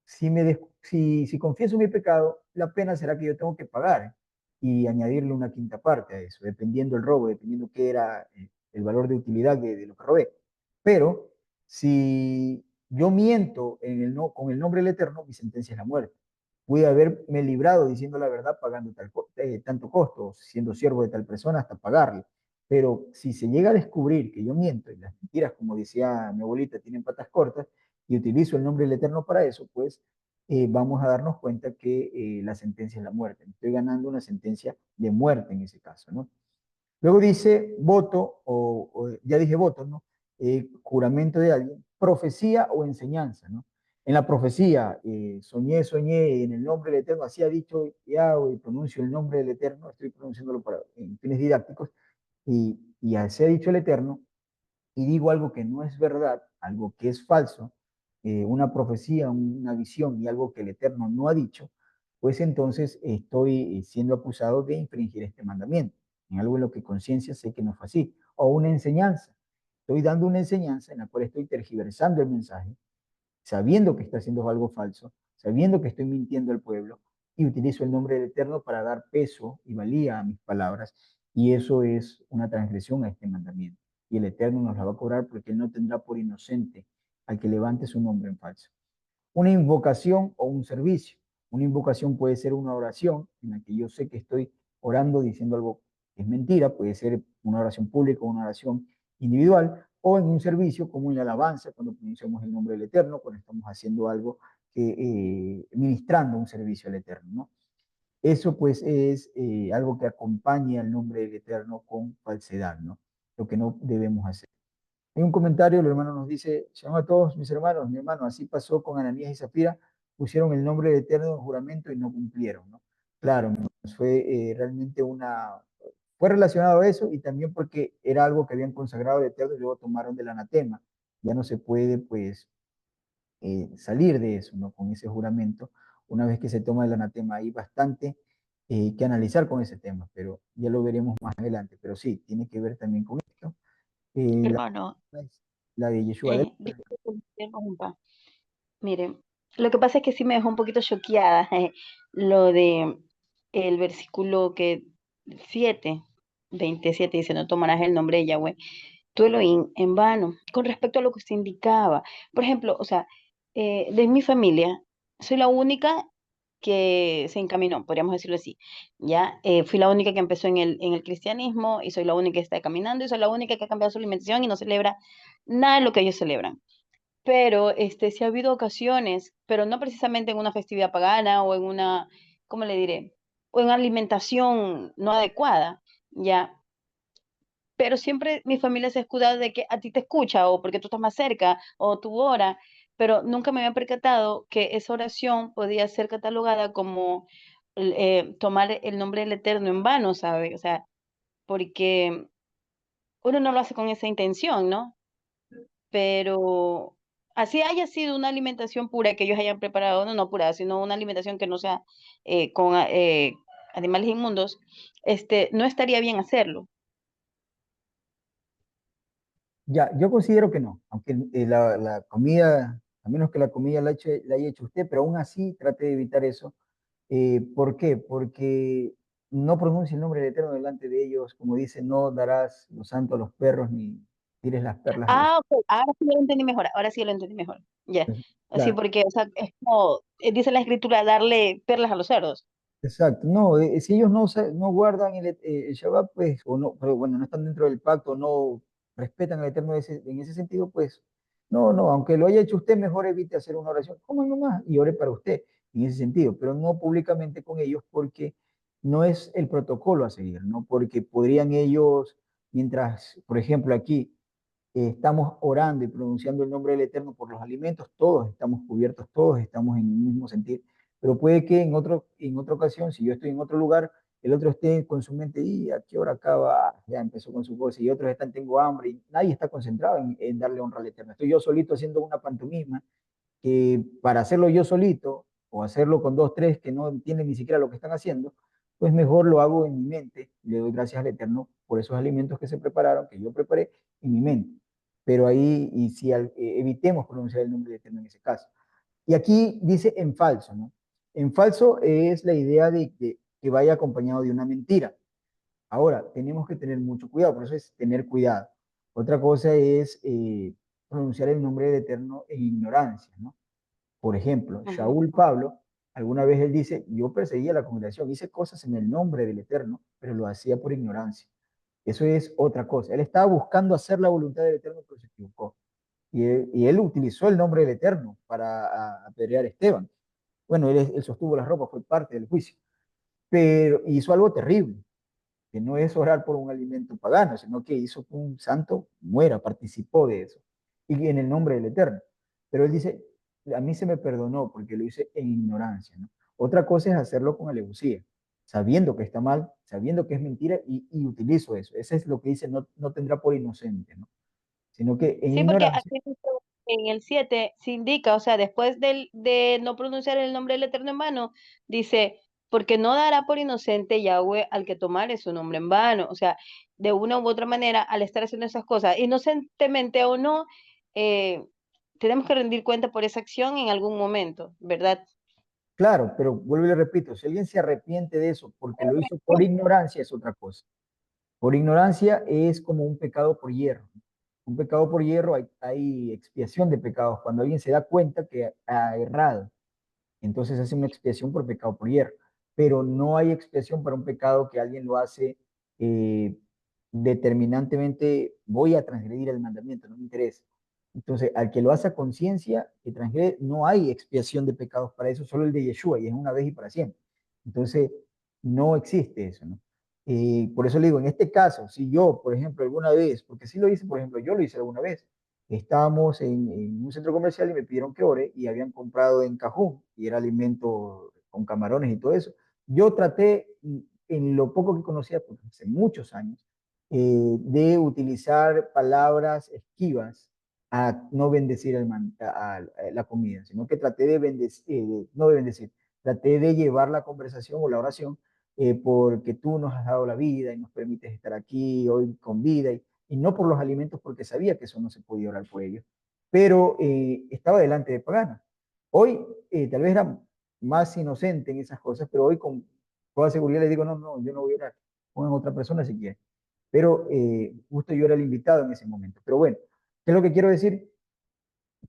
si confieso mi pecado, la pena será que yo tengo que pagar y añadirle una quinta parte a eso, dependiendo el robo, dependiendo qué era el valor de utilidad de lo que robé. Pero si yo miento con el nombre del Eterno, mi sentencia es la muerte. Pude haberme librado diciendo la verdad pagando tanto costo, siendo siervo de tal persona hasta pagarle. Pero si se llega a descubrir que yo miento y las mentiras, como decía mi abuelita, tienen patas cortas, y utilizo el nombre del Eterno para eso, pues vamos a darnos cuenta que la sentencia es la muerte. Estoy ganando una sentencia de muerte en ese caso, ¿no? Luego dice voto, ya dije voto, ¿no? Juramento de alguien. profecía o enseñanza, ¿no? En la profecía, soñé en el nombre del Eterno, así ha dicho Yahweh, pronuncio el nombre del Eterno, estoy pronunciándolo en fines didácticos, y así ha dicho el Eterno, y digo algo que no es verdad, algo que es falso, una profecía, una visión y algo que el Eterno no ha dicho, pues entonces estoy siendo acusado de infringir este mandamiento, en algo en lo que conciencia sé que no fue así, o una enseñanza. Estoy dando una enseñanza en la cual estoy tergiversando el mensaje, sabiendo que está haciendo algo falso, sabiendo que estoy mintiendo al pueblo, y utilizo el nombre del Eterno para dar peso y valía a mis palabras, y eso es una transgresión a este mandamiento. Y el Eterno nos la va a cobrar porque Él no tendrá por inocente al que levante su nombre en falso. Una invocación o un servicio. Una invocación puede ser una oración en la que yo sé que estoy orando diciendo algo que es mentira, puede ser una oración pública o una oración individual, o en un servicio como en la alabanza, cuando pronunciamos el nombre del Eterno, cuando estamos haciendo algo ministrando un servicio al Eterno, ¿no? Eso pues es algo que acompaña el nombre del Eterno con falsedad, ¿no? Lo que no debemos hacer. Hay un comentario, el hermano nos dice, shalom a todos mis hermanos, mi hermano, así pasó con Ananías y Zafira, pusieron el nombre del Eterno en juramento y no cumplieron, ¿no? Claro, fue realmente fue relacionado a eso y también porque era algo que habían consagrado al Eterno y luego tomaron del anatema. Ya no se puede, pues, salir de eso, ¿no? Con ese juramento. Una vez que se toma el anatema, hay bastante que analizar con ese tema, pero ya lo veremos más adelante. Pero sí, tiene que ver también con esto. La, Hermano, la de Yeshua. disculpe que me interrumpa. Miren, lo que pasa es que sí me dejó un poquito choqueada lo de el versículo 7, 27 dice, no tomarás el nombre de Yahweh, tu Elohim, en vano, con respecto a lo que usted indicaba. Por ejemplo, o sea, de mi familia, soy la única que se encaminó, podríamos decirlo así. Ya, fui la única que empezó en el cristianismo y soy la única que está caminando y soy la única que ha cambiado su alimentación y no celebra nada de lo que ellos celebran. Pero sí ha habido ocasiones, pero no precisamente en una festividad pagana o en una, ¿cómo le diré? O en una alimentación no adecuada, ya. Pero siempre mi familia se ha escudado de que a ti te escucha o porque tú estás más cerca o tu ora, pero nunca me había percatado que esa oración podía ser catalogada como tomar el nombre del Eterno en vano, ¿sabe? O sea, porque uno no lo hace con esa intención, ¿no? Pero así haya sido una alimentación pura que ellos hayan preparado, no, no pura, sino una alimentación que no sea con animales inmundos, no estaría bien hacerlo. Ya, yo considero que no, aunque la comida, a menos que la comida la haya hecho usted, pero aún así trate de evitar eso. ¿Por qué? Porque no pronuncia el nombre del Eterno delante de ellos, como dice, no darás lo santo a los perros ni tires las perlas a los... Ah, ok, ahora sí lo entendí mejor, ahora sí lo entendí mejor. Ya, así Claro, porque, o sea, es como dice la escritura, darle perlas a los cerdos. exacto. No, si ellos no guardan el Shabbat, pues, o no, pero bueno, no están dentro del pacto, no respetan al Eterno en ese sentido, pues, no, aunque lo haya hecho usted, mejor evite hacer una oración, coma nomás y ore para usted en ese sentido, pero no públicamente con ellos porque no es el protocolo a seguir, ¿no? Porque podrían ellos, mientras, por ejemplo, aquí estamos orando y pronunciando el nombre del Eterno por los alimentos, todos estamos cubiertos, todos estamos en el mismo sentir, pero puede que en otra ocasión, si yo estoy en otro lugar, el otro esté con su mente, y a qué hora acaba, ya empezó con su cosa, y otros están, tengo hambre, y nadie está concentrado en darle honra al Eterno. Estoy yo solito haciendo una pantomima, que para hacerlo yo solito, o hacerlo con dos, tres que no entienden ni siquiera lo que están haciendo, pues mejor lo hago en mi mente, le doy gracias al Eterno por esos alimentos que se prepararon, que yo preparé en mi mente. Pero ahí, y si evitemos pronunciar el nombre del Eterno en ese caso. Y aquí dice en falso, ¿no? En falso es la idea de que vaya acompañado de una mentira. Ahora, tenemos que tener mucho cuidado, por eso es tener cuidado. Otra cosa es pronunciar el nombre del Eterno en ignorancia, ¿no? Por ejemplo, Ujú. Shaul Pablo, alguna vez él dice, yo perseguía a la congregación, hice cosas en el nombre del Eterno, pero lo hacía por ignorancia. Eso es otra cosa. Él estaba buscando hacer la voluntad del Eterno, pero se equivocó. Y él utilizó el nombre del Eterno para apedrear a Esteban. Bueno, él sostuvo las ropas, fue parte del juicio, pero hizo algo terrible, que no es orar por un alimento pagano, sino que hizo que un santo muera, participó de eso. y en el nombre del Eterno. Pero él dice, a mí se me perdonó porque lo hice en ignorancia, ¿no? Otra cosa es hacerlo con alevosía, sabiendo que está mal, sabiendo que es mentira y utilizo eso. Ese es lo que dice, no, no tendrá por inocente, ¿no? Sino que en Sí, porque ignorancia, aquí en el 7 se indica, o sea, después de no pronunciar el nombre del Eterno en vano, dice, porque no dará por inocente Yahweh al que tomare su nombre en vano. O sea, de una u otra manera, al estar haciendo esas cosas, inocentemente o no, eh, tenemos que rendir cuenta por esa acción en algún momento, ¿verdad? claro, pero vuelvo y le repito, si alguien se arrepiente de eso porque lo hizo por ignorancia, es otra cosa. Por ignorancia es como un pecado por hierro. Un pecado por hierro hay expiación de pecados. Cuando alguien se da cuenta que ha errado, entonces hace una expiación por pecado por hierro. Pero no hay expiación para un pecado que alguien lo hace eh, determinantemente, voy a transgredir el mandamiento, no me interesa. Entonces, al que lo hace a conciencia, que transgrede, no hay expiación de pecados para eso, solo el de Yeshua, y es una vez y para siempre. Entonces, no existe eso, ¿no? Por eso le digo, en este caso, si yo, por ejemplo, alguna vez, porque sí lo hice, por ejemplo, yo lo hice alguna vez, estábamos en un centro comercial y me pidieron que ore y habían comprado en cajún y era alimento con camarones y todo eso. Yo traté, en lo poco que conocía, porque hace muchos años, de utilizar palabras esquivas a no bendecir a la comida, sino que traté de bendecir, no de bendecir, traté de llevar la conversación o la oración porque tú nos has dado la vida y nos permites estar aquí hoy con vida y no por los alimentos porque sabía que eso no se podía orar por ellos, pero estaba delante de paganas. Hoy tal vez era más inocente en esas cosas, pero hoy con toda seguridad le digo, no, no, yo no voy a orar, pongan otra persona si quiere. Pero justo yo era el invitado en ese momento. Pero bueno, ¿qué es lo que quiero decir?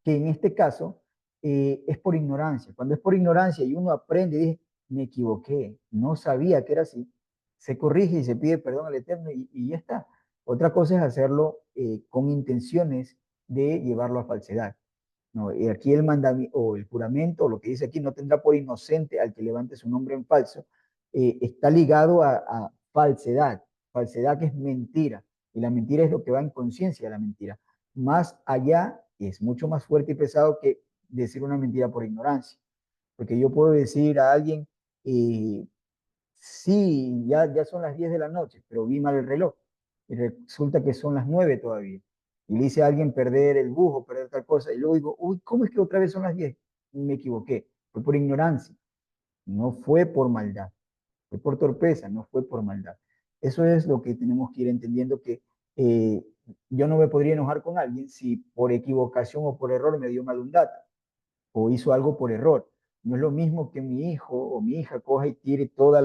Que en este caso es por ignorancia. Cuando es por ignorancia y uno aprende y dice, me equivoqué, no sabía que era así, se corrige y se pide perdón al Eterno y ya está. Otra cosa es hacerlo con intenciones de llevarlo a falsedad. No, y aquí el mandamiento o el juramento, lo que dice aquí, no tendrá por inocente al que levante su nombre en falso, está ligado a falsedad, falsedad que es mentira, y la mentira es lo que va en conciencia de la mentira. Más allá, es mucho más fuerte y pesado que decir una mentira por ignorancia, porque yo puedo decir a alguien, sí, ya son las 10 de la noche, pero vi mal el reloj. Y resulta que son las 9 todavía. Y le hice a alguien perder el bus o perder tal cosa. Y luego digo, uy, ¿cómo es que otra vez son las 10? Me equivoqué. Fue por ignorancia. No fue por maldad. Fue por torpeza, no fue por maldad. Eso es lo que tenemos que ir entendiendo que eh, yo no me podría enojar con alguien si por equivocación o por error me dio mal un dato o hizo algo por error. No es lo mismo que mi hijo o mi hija coja y tire toda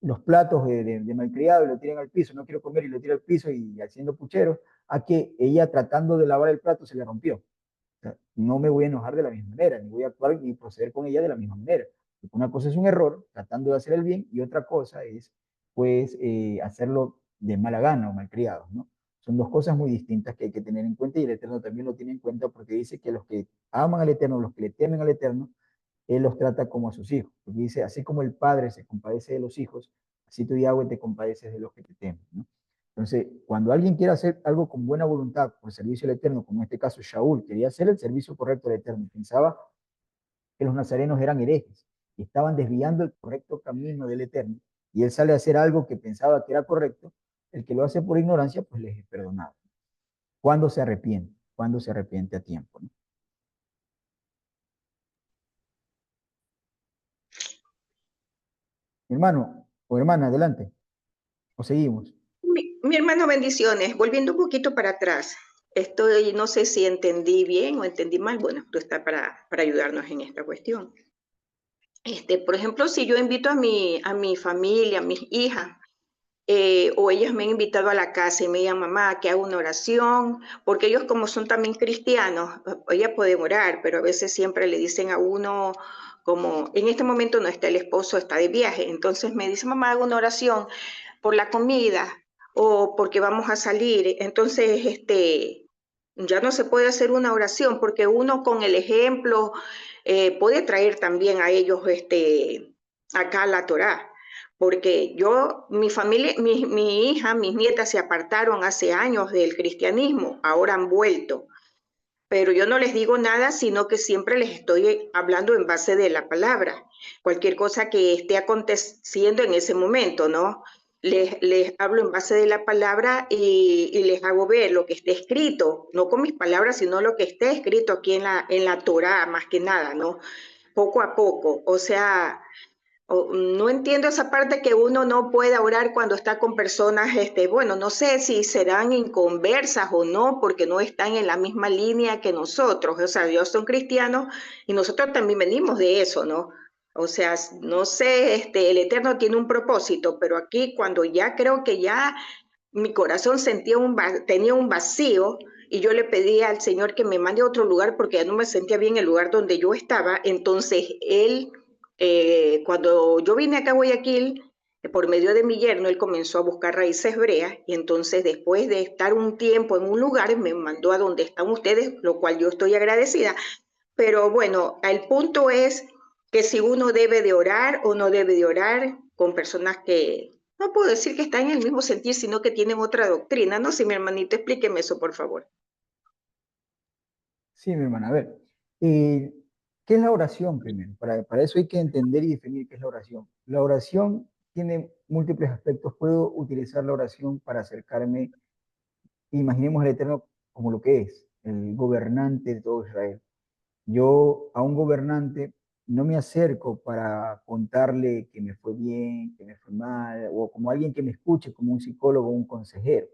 los platos de malcriado y lo tiran al piso, no quiero comer y lo tira al piso y haciendo pucheros, a que ella tratando de lavar el plato se le rompió. O sea, no me voy a enojar de la misma manera, ni voy a actuar ni proceder con ella de la misma manera. Porque una cosa es un error, tratando de hacer el bien, y otra cosa es, pues, hacerlo de mala gana o malcriados, ¿no? Son dos cosas muy distintas que hay que tener en cuenta y el Eterno también lo tiene en cuenta porque dice que los que aman al Eterno, los que le temen al Eterno, él los trata como a sus hijos. Porque dice, así como el padre se compadece de los hijos, así tú, Yahweh, te compadeces de los que te temen, ¿no? Entonces, cuando alguien quiere hacer algo con buena voluntad por servicio al Eterno, como en este caso Shaul, quería hacer el servicio correcto al Eterno, pensaba que los nazarenos eran herejes y estaban desviando el correcto camino del Eterno, y él sale a hacer algo que pensaba que era correcto, el que lo hace por ignorancia, pues les es perdonado. Cuando se arrepiente a tiempo, ¿no? Hermano o hermana, adelante. O seguimos. Mi hermano, bendiciones. Volviendo un poquito para atrás, estoy, no sé si entendí bien o entendí mal, bueno, tú estás para ayudarnos en esta cuestión. Por ejemplo, si yo invito a mi familia, a mis hijas, o ellas me han invitado a la casa y me digan, mamá, que haga una oración, porque ellos como son también cristianos, ellas pueden orar, pero a veces siempre le dicen a uno, como en este momento no está el esposo, está de viaje, entonces me dice, mamá, haga una oración por la comida o porque vamos a salir. Entonces, ya no se puede hacer una oración porque uno con el ejemplo puede traer también a ellos acá la Torá. porque mi familia, mi hija, mis nietas se apartaron hace años del cristianismo, ahora han vuelto, pero yo no les digo nada, sino que siempre les estoy hablando en base de la palabra, cualquier cosa que esté aconteciendo en ese momento, ¿no? Les hablo en base de la palabra y les hago ver lo que esté escrito, no con mis palabras, sino lo que esté escrito aquí en la Torá, más que nada, ¿no? Poco a poco, o sea, no entiendo esa parte que uno no pueda orar cuando está con personas, bueno, no sé si serán inconversas o no, porque no están en la misma línea que nosotros. O sea, ellos son cristianos y nosotros también venimos de eso, ¿no? O sea, no sé, el Eterno tiene un propósito, pero aquí cuando ya creo que ya mi corazón tenía un vacío y yo le pedí al Señor que me mande a otro lugar porque ya no me sentía bien en el lugar donde yo estaba. Entonces, cuando yo vine acá a Guayaquil, por medio de mi yerno, él comenzó a buscar raíces hebreas y entonces después de estar un tiempo en un lugar, me mandó a donde están ustedes, lo cual yo estoy agradecida. Pero bueno, el punto es que si uno debe de orar o no debe de orar con personas que no puedo decir que están en el mismo sentir, sino que tienen otra doctrina. No sé, mi hermanito, explíqueme eso, por favor. Sí, mi hermana, a ver, eh, ¿qué es la oración primero? Para eso hay que entender y definir qué es la oración. La oración tiene múltiples aspectos. Puedo utilizar la oración para acercarme, imaginemos al Eterno como lo que es, el gobernante de todo Israel. Yo a un gobernante no me acerco para contarle que me fue bien, que me fue mal, o como alguien que me escuche, como un psicólogo o un consejero.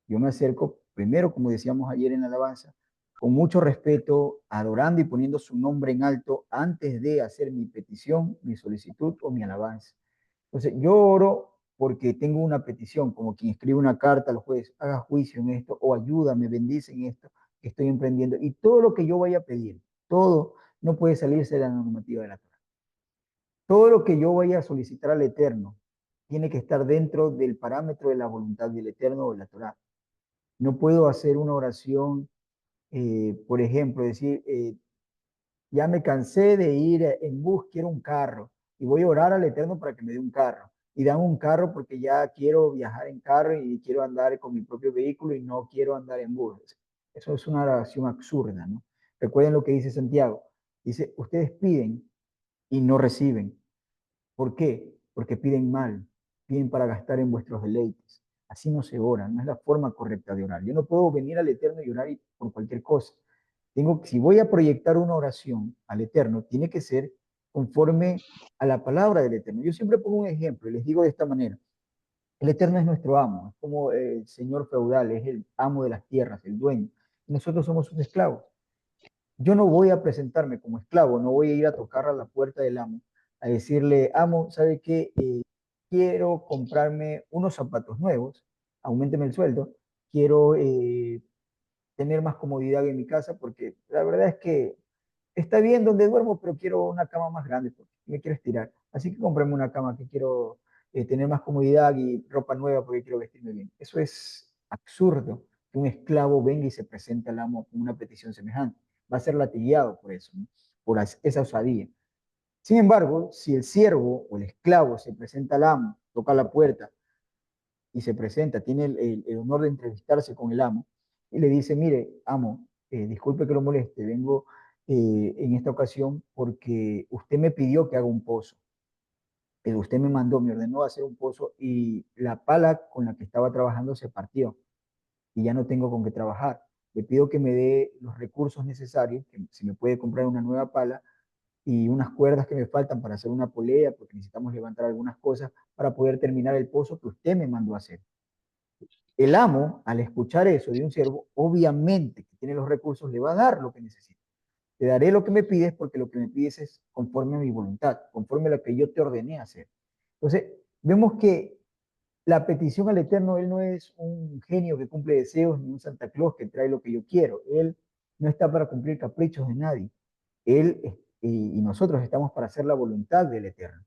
Yo me acerco primero, como decíamos ayer en la alabanza, con mucho respeto, adorando y poniendo su nombre en alto antes de hacer mi petición, mi solicitud o mi alabanza. Entonces, yo oro porque tengo una petición, como quien escribe una carta al juez, haga juicio en esto o ayúdame, bendice en esto que estoy emprendiendo. Y todo lo que yo vaya a pedir, todo no puede salirse de la normativa de la Torah. Todo lo que yo vaya a solicitar al Eterno tiene que estar dentro del parámetro de la voluntad del Eterno o de la Torah. No puedo hacer una oración, por ejemplo, decir, ya me cansé de ir en bus, quiero un carro y voy a orar al Eterno para que me dé un carro. Y dan un carro porque ya quiero viajar en carro y quiero andar con mi propio vehículo y no quiero andar en bus. Eso es una oración absurda, ¿no? Recuerden lo que dice Santiago. Dice, ustedes piden y no reciben. ¿Por qué? Porque piden mal, piden para gastar en vuestros deleites. Así no se ora, no es la forma correcta de orar. Yo no puedo venir al Eterno y orar por cualquier cosa. Si voy a proyectar una oración al Eterno, tiene que ser conforme a la palabra del Eterno. Yo siempre pongo un ejemplo y les digo de esta manera. El Eterno es nuestro amo, es como el señor feudal, es el amo de las tierras, el dueño. Y nosotros somos sus esclavos. Yo no voy a presentarme como esclavo, no voy a ir a tocar a la puerta del amo, a decirle, amo, ¿sabe qué? Quiero comprarme unos zapatos nuevos, auménteme el sueldo, quiero tener más comodidad en mi casa, porque la verdad es que está bien donde duermo, pero quiero una cama más grande, porque me quiero estirar. Así que comprarme una cama que quiero tener más comodidad y ropa nueva porque quiero vestirme bien. Eso es absurdo que un esclavo venga y se presente al amo con una petición semejante. Va a ser latigueado por eso, ¿no? Por esa osadía. Sin embargo, si el siervo o el esclavo se presenta al amo, toca la puerta y se presenta, tiene el honor de entrevistarse con el amo y le dice, mire, amo, disculpe que lo moleste, vengo en esta ocasión porque usted me pidió que haga un pozo. Usted me mandó, me ordenó hacer un pozo y la pala con la que estaba trabajando se partió y ya no tengo con qué trabajar. Le pido que me dé los recursos necesarios, que si me puede comprar una nueva pala y unas cuerdas que me faltan para hacer una polea, porque necesitamos levantar algunas cosas para poder terminar el pozo que usted me mandó a hacer. El amo, al escuchar eso de un siervo, obviamente que tiene los recursos, le va a dar lo que necesita. Te daré lo que me pides porque lo que me pides es conforme a mi voluntad, conforme a lo que yo te ordené hacer. Entonces, vemos que la petición al Eterno, Él no es un genio que cumple deseos ni un Santa Claus que trae lo que yo quiero. Él no está para cumplir caprichos de nadie. Él y nosotros estamos para hacer la voluntad del Eterno.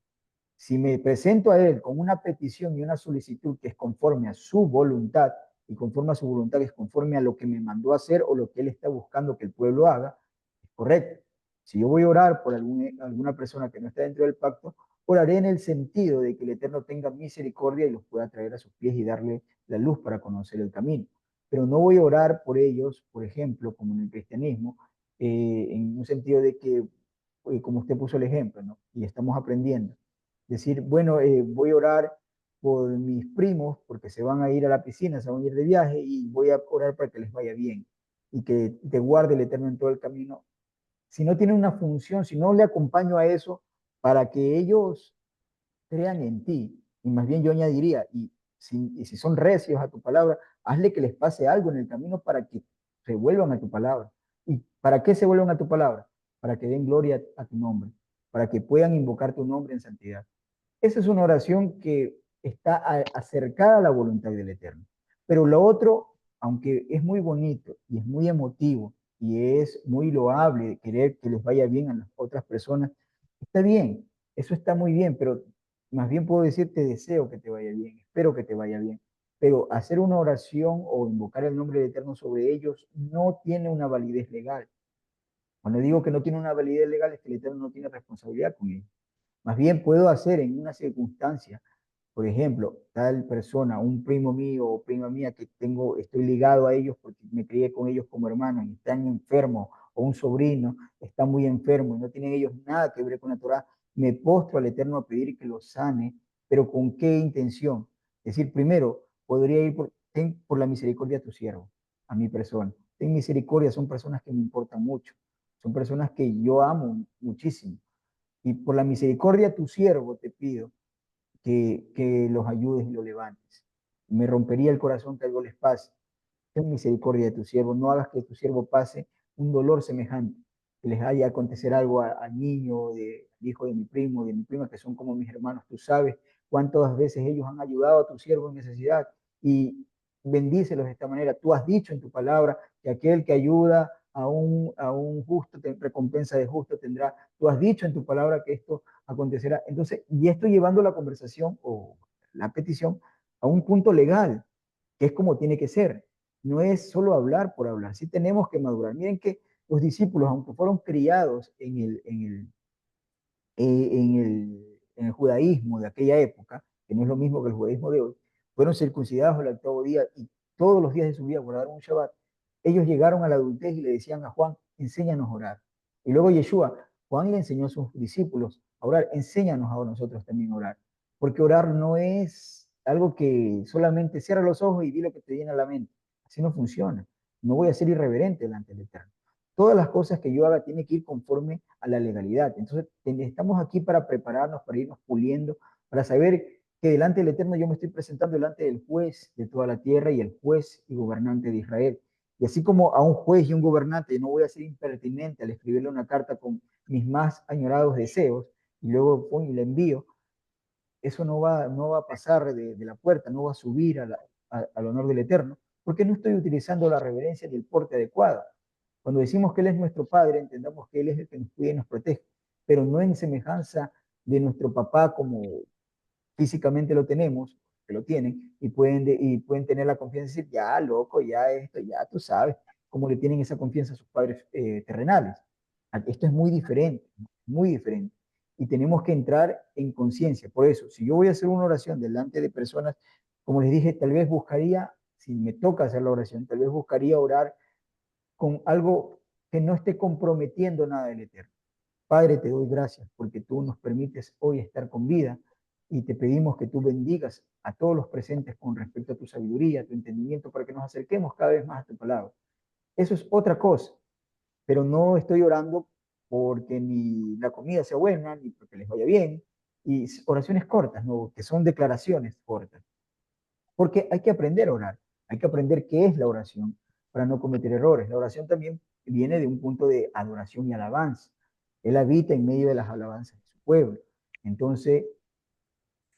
Si me presento a Él con una petición y una solicitud que es conforme a su voluntad, y conforme a su voluntad es conforme a lo que me mandó a hacer o lo que Él está buscando que el pueblo haga, es correcto. Si yo voy a orar por alguna persona que no está dentro del pacto, Oraré en el sentido de que el Eterno tenga misericordia y los pueda traer a sus pies y darle la luz para conocer el camino. Pero no voy a orar por ellos, por ejemplo, como en el cristianismo, en un sentido de que, como usted puso el ejemplo, ¿no? Y estamos aprendiendo. Decir, bueno, voy a orar por mis primos porque se van a ir a la piscina, se van a ir de viaje y voy a orar para que les vaya bien y que te guarde el Eterno en todo el camino. Si no tiene una función, si no le acompaño a eso para que ellos crean en ti, y más bien yo añadiría, y si son recios a tu palabra, hazle que les pase algo en el camino para que se vuelvan a tu palabra. ¿Y para qué se vuelvan a tu palabra? Para que den gloria a tu nombre, para que puedan invocar tu nombre en santidad. Esa es una oración que está acercada a la voluntad del Eterno. Pero lo otro, aunque es muy bonito y es muy emotivo y es muy loable querer que les vaya bien a las otras personas, está bien, eso está muy bien, pero más bien puedo decir, te deseo que te vaya bien, espero que te vaya bien. Pero hacer una oración o invocar el nombre del Eterno sobre ellos no tiene una validez legal. Cuando digo que no tiene una validez legal es que el Eterno no tiene responsabilidad con ellos. Más bien puedo hacer en una circunstancia, por ejemplo, tal persona, un primo mío o prima mía que tengo, estoy ligado a ellos porque me crié con ellos como hermanos y están enfermos, o un sobrino está muy enfermo y no tienen ellos nada que ver con la Torah, me postro al Eterno a pedir que los sane, pero ¿con qué intención? Es decir, primero, podría ir ten por la misericordia a tu siervo, a mi persona. Ten misericordia, son personas que me importan mucho, son personas que yo amo muchísimo y por la misericordia a tu siervo te pido que los ayudes y los levantes. Me rompería el corazón que algo les pase. Ten misericordia de tu siervo, no hagas que tu siervo pase un dolor semejante, que les haya acontecer algo al niño, al hijo de mi primo, de mi prima, que son como mis hermanos. Tú sabes cuántas veces ellos han ayudado a tu siervo en necesidad y bendícelos de esta manera. Tú has dicho en tu palabra que aquel que ayuda a un justo, recompensa de justo tendrá. Tú has dicho en tu palabra que esto acontecerá. Entonces, ya estoy llevando la conversación o la petición a un punto legal, que es como tiene que ser. No es solo hablar por hablar, sí tenemos que madurar. Miren que los discípulos, aunque fueron criados en el judaísmo de aquella época, que no es lo mismo que el judaísmo de hoy, fueron circuncidados al octavo día y todos los días de su vida guardaron un Shabbat. Ellos llegaron a la adultez y le decían a Juan, enséñanos a orar. Y luego Yeshua, Juan le enseñó a sus discípulos a orar, enséñanos a nosotros también a orar. Porque orar no es algo que solamente cierra los ojos y di lo que te viene a la mente. Así no funciona. No voy a ser irreverente delante del Eterno. Todas las cosas que yo haga tienen que ir conforme a la legalidad. Entonces, estamos aquí para prepararnos, para irnos puliendo, para saber que delante del Eterno yo me estoy presentando delante del juez de toda la tierra y el juez y gobernante de Israel. Y así como a un juez y un gobernante no voy a ser impertinente al escribirle una carta con mis más añorados deseos y luego y le envío, eso no va a pasar de la puerta, no va a subir al honor del Eterno, porque no estoy utilizando la reverencia ni el porte adecuado. Cuando decimos que Él es nuestro Padre, entendamos que Él es el que nos cuida y nos protege, pero no en semejanza de nuestro papá como físicamente lo tenemos, que lo tienen, y pueden tener la confianza de decir, ya, loco, ya esto, ya tú sabes, cómo le tienen esa confianza a sus padres terrenales. Esto es muy diferente, muy diferente. Y tenemos que entrar en conciencia. Por eso, si yo voy a hacer una oración delante de personas, como les dije, tal vez buscaría, si me toca hacer la oración, tal vez buscaría orar con algo que no esté comprometiendo nada del Eterno. Padre, te doy gracias porque tú nos permites hoy estar con vida y te pedimos que tú bendigas a todos los presentes con respecto a tu sabiduría, a tu entendimiento, para que nos acerquemos cada vez más a tu palabra. Eso es otra cosa, pero no estoy orando porque ni la comida sea buena, ni porque les vaya bien, y oraciones cortas, ¿no? Que son declaraciones cortas, porque hay que aprender a orar, hay que aprender qué es la oración para no cometer errores. La oración también viene de un punto de adoración y alabanza. Él habita en medio de las alabanzas de su pueblo. Entonces,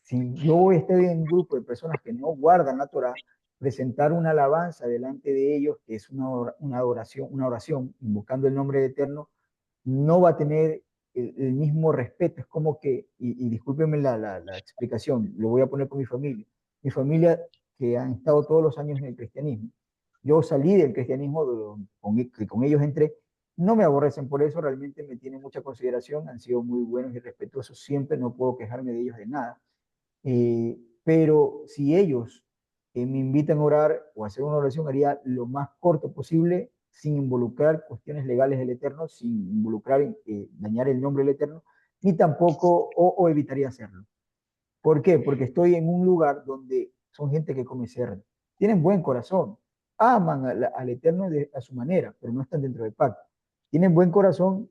si yo estoy en un grupo de personas que no guardan la Torah, presentar una alabanza delante de ellos, que es una oración, invocando el nombre de Eterno, no va a tener el mismo respeto. Es como que, y discúlpenme la explicación, lo voy a poner con mi familia. Mi familia, que han estado todos los años en el cristianismo. Yo salí del cristianismo que con ellos entré, No me aborrecen por eso, realmente me tienen mucha consideración, han sido muy buenos y respetuosos siempre, no puedo quejarme de ellos de nada. Pero si ellos me invitan a orar o a hacer una oración, haría lo más corto posible, sin involucrar cuestiones legales del Eterno, sin involucrar, dañar el nombre del Eterno, ni tampoco, o evitaría hacerlo. ¿Por qué? Porque estoy en un lugar donde son gente que come cerdo, tienen buen corazón, aman al Eterno a su manera, pero no están dentro del pacto. Tienen buen corazón,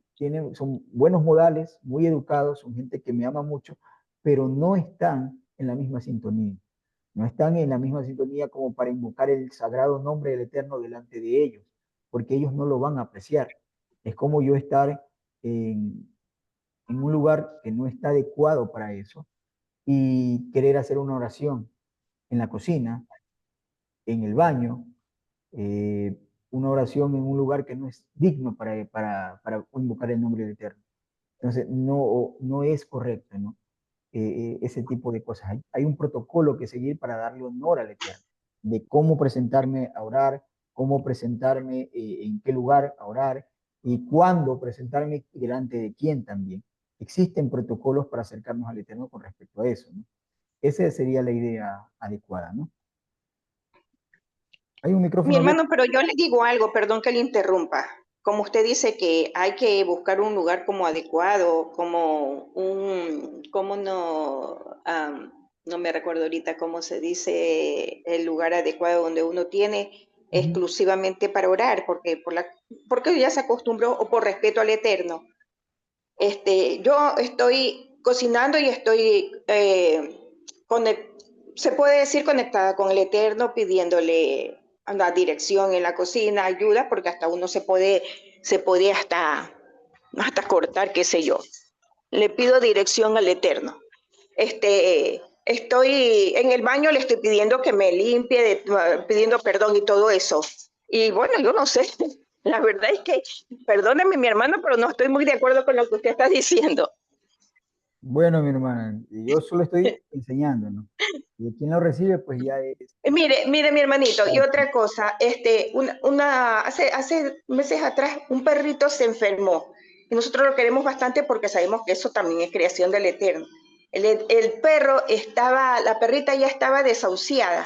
son buenos modales, muy educados, son gente que me ama mucho, pero no están en la misma sintonía. No están en la misma sintonía como para invocar el sagrado nombre del Eterno delante de ellos, porque ellos no lo van a apreciar. Es como yo estar en un lugar que no está adecuado para eso y querer hacer una oración en la cocina, en el baño, una oración en un lugar que no es digno para invocar el nombre del Eterno. Entonces, no es correcto, ¿no? Ese tipo de cosas. Hay un protocolo que seguir para darle honor al Eterno, de cómo presentarme a orar, cómo presentarme, en qué lugar a orar y cuándo presentarme delante de quién también. Existen protocolos para acercarnos al Eterno con respecto a eso, ¿no? Esa sería la idea adecuada, ¿no? Hay un Mi micrófono abierto. hermano, pero yo le digo algo, perdón que le interrumpa. Como usted dice que hay que buscar un lugar como adecuado, como como no, no me recuerdo ahorita cómo se dice el lugar adecuado donde uno tiene exclusivamente para orar, porque ya se acostumbró o por respeto al Eterno. Yo estoy cocinando y estoy, se puede decir, conectada con el Eterno, pidiéndole una dirección en la cocina, ayuda, porque hasta uno se puede hasta cortar, qué sé yo. Le pido dirección al Eterno. Estoy en el baño, le estoy pidiendo que me limpie, pidiendo perdón y todo eso. Y bueno, yo no sé, la verdad es que, perdóneme mi hermano, pero no estoy muy de acuerdo con lo que usted está diciendo. Bueno, mi hermana, yo solo estoy enseñando, ¿no? Y quien lo recibe, pues ya es. Mire, mi hermanito, y otra cosa, hace meses atrás un perrito se enfermó y nosotros lo queremos bastante porque sabemos que eso también es creación del Eterno. El perro la perrita ya estaba desahuciada.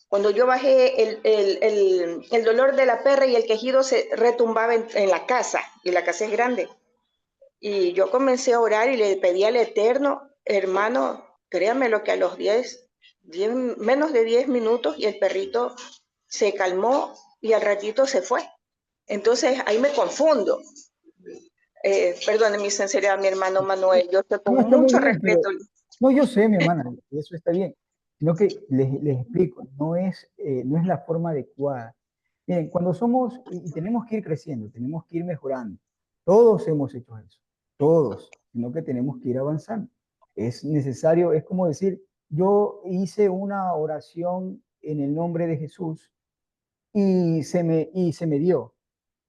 Cuando yo bajé, el dolor de la perra y el quejido se retumbaba en la casa, y la casa es grande. Y yo comencé a orar y le pedí al Eterno, hermano, créame lo que a los 10, menos de 10 minutos y el perrito se calmó y al ratito se fue. Entonces ahí me confundo. Perdone mi sinceridad, mi hermano Manuel, yo estoy No, con está muy mucho bien, pero respeto. no, yo sé, mi hermana, eso está bien, sino que les explico, no es la forma adecuada. Miren, cuando somos, y tenemos que ir creciendo, tenemos que ir mejorando, todos hemos hecho eso, todos, sino que tenemos que ir avanzando. Es necesario, es como decir, yo hice una oración en el nombre de Jesús y se me dio.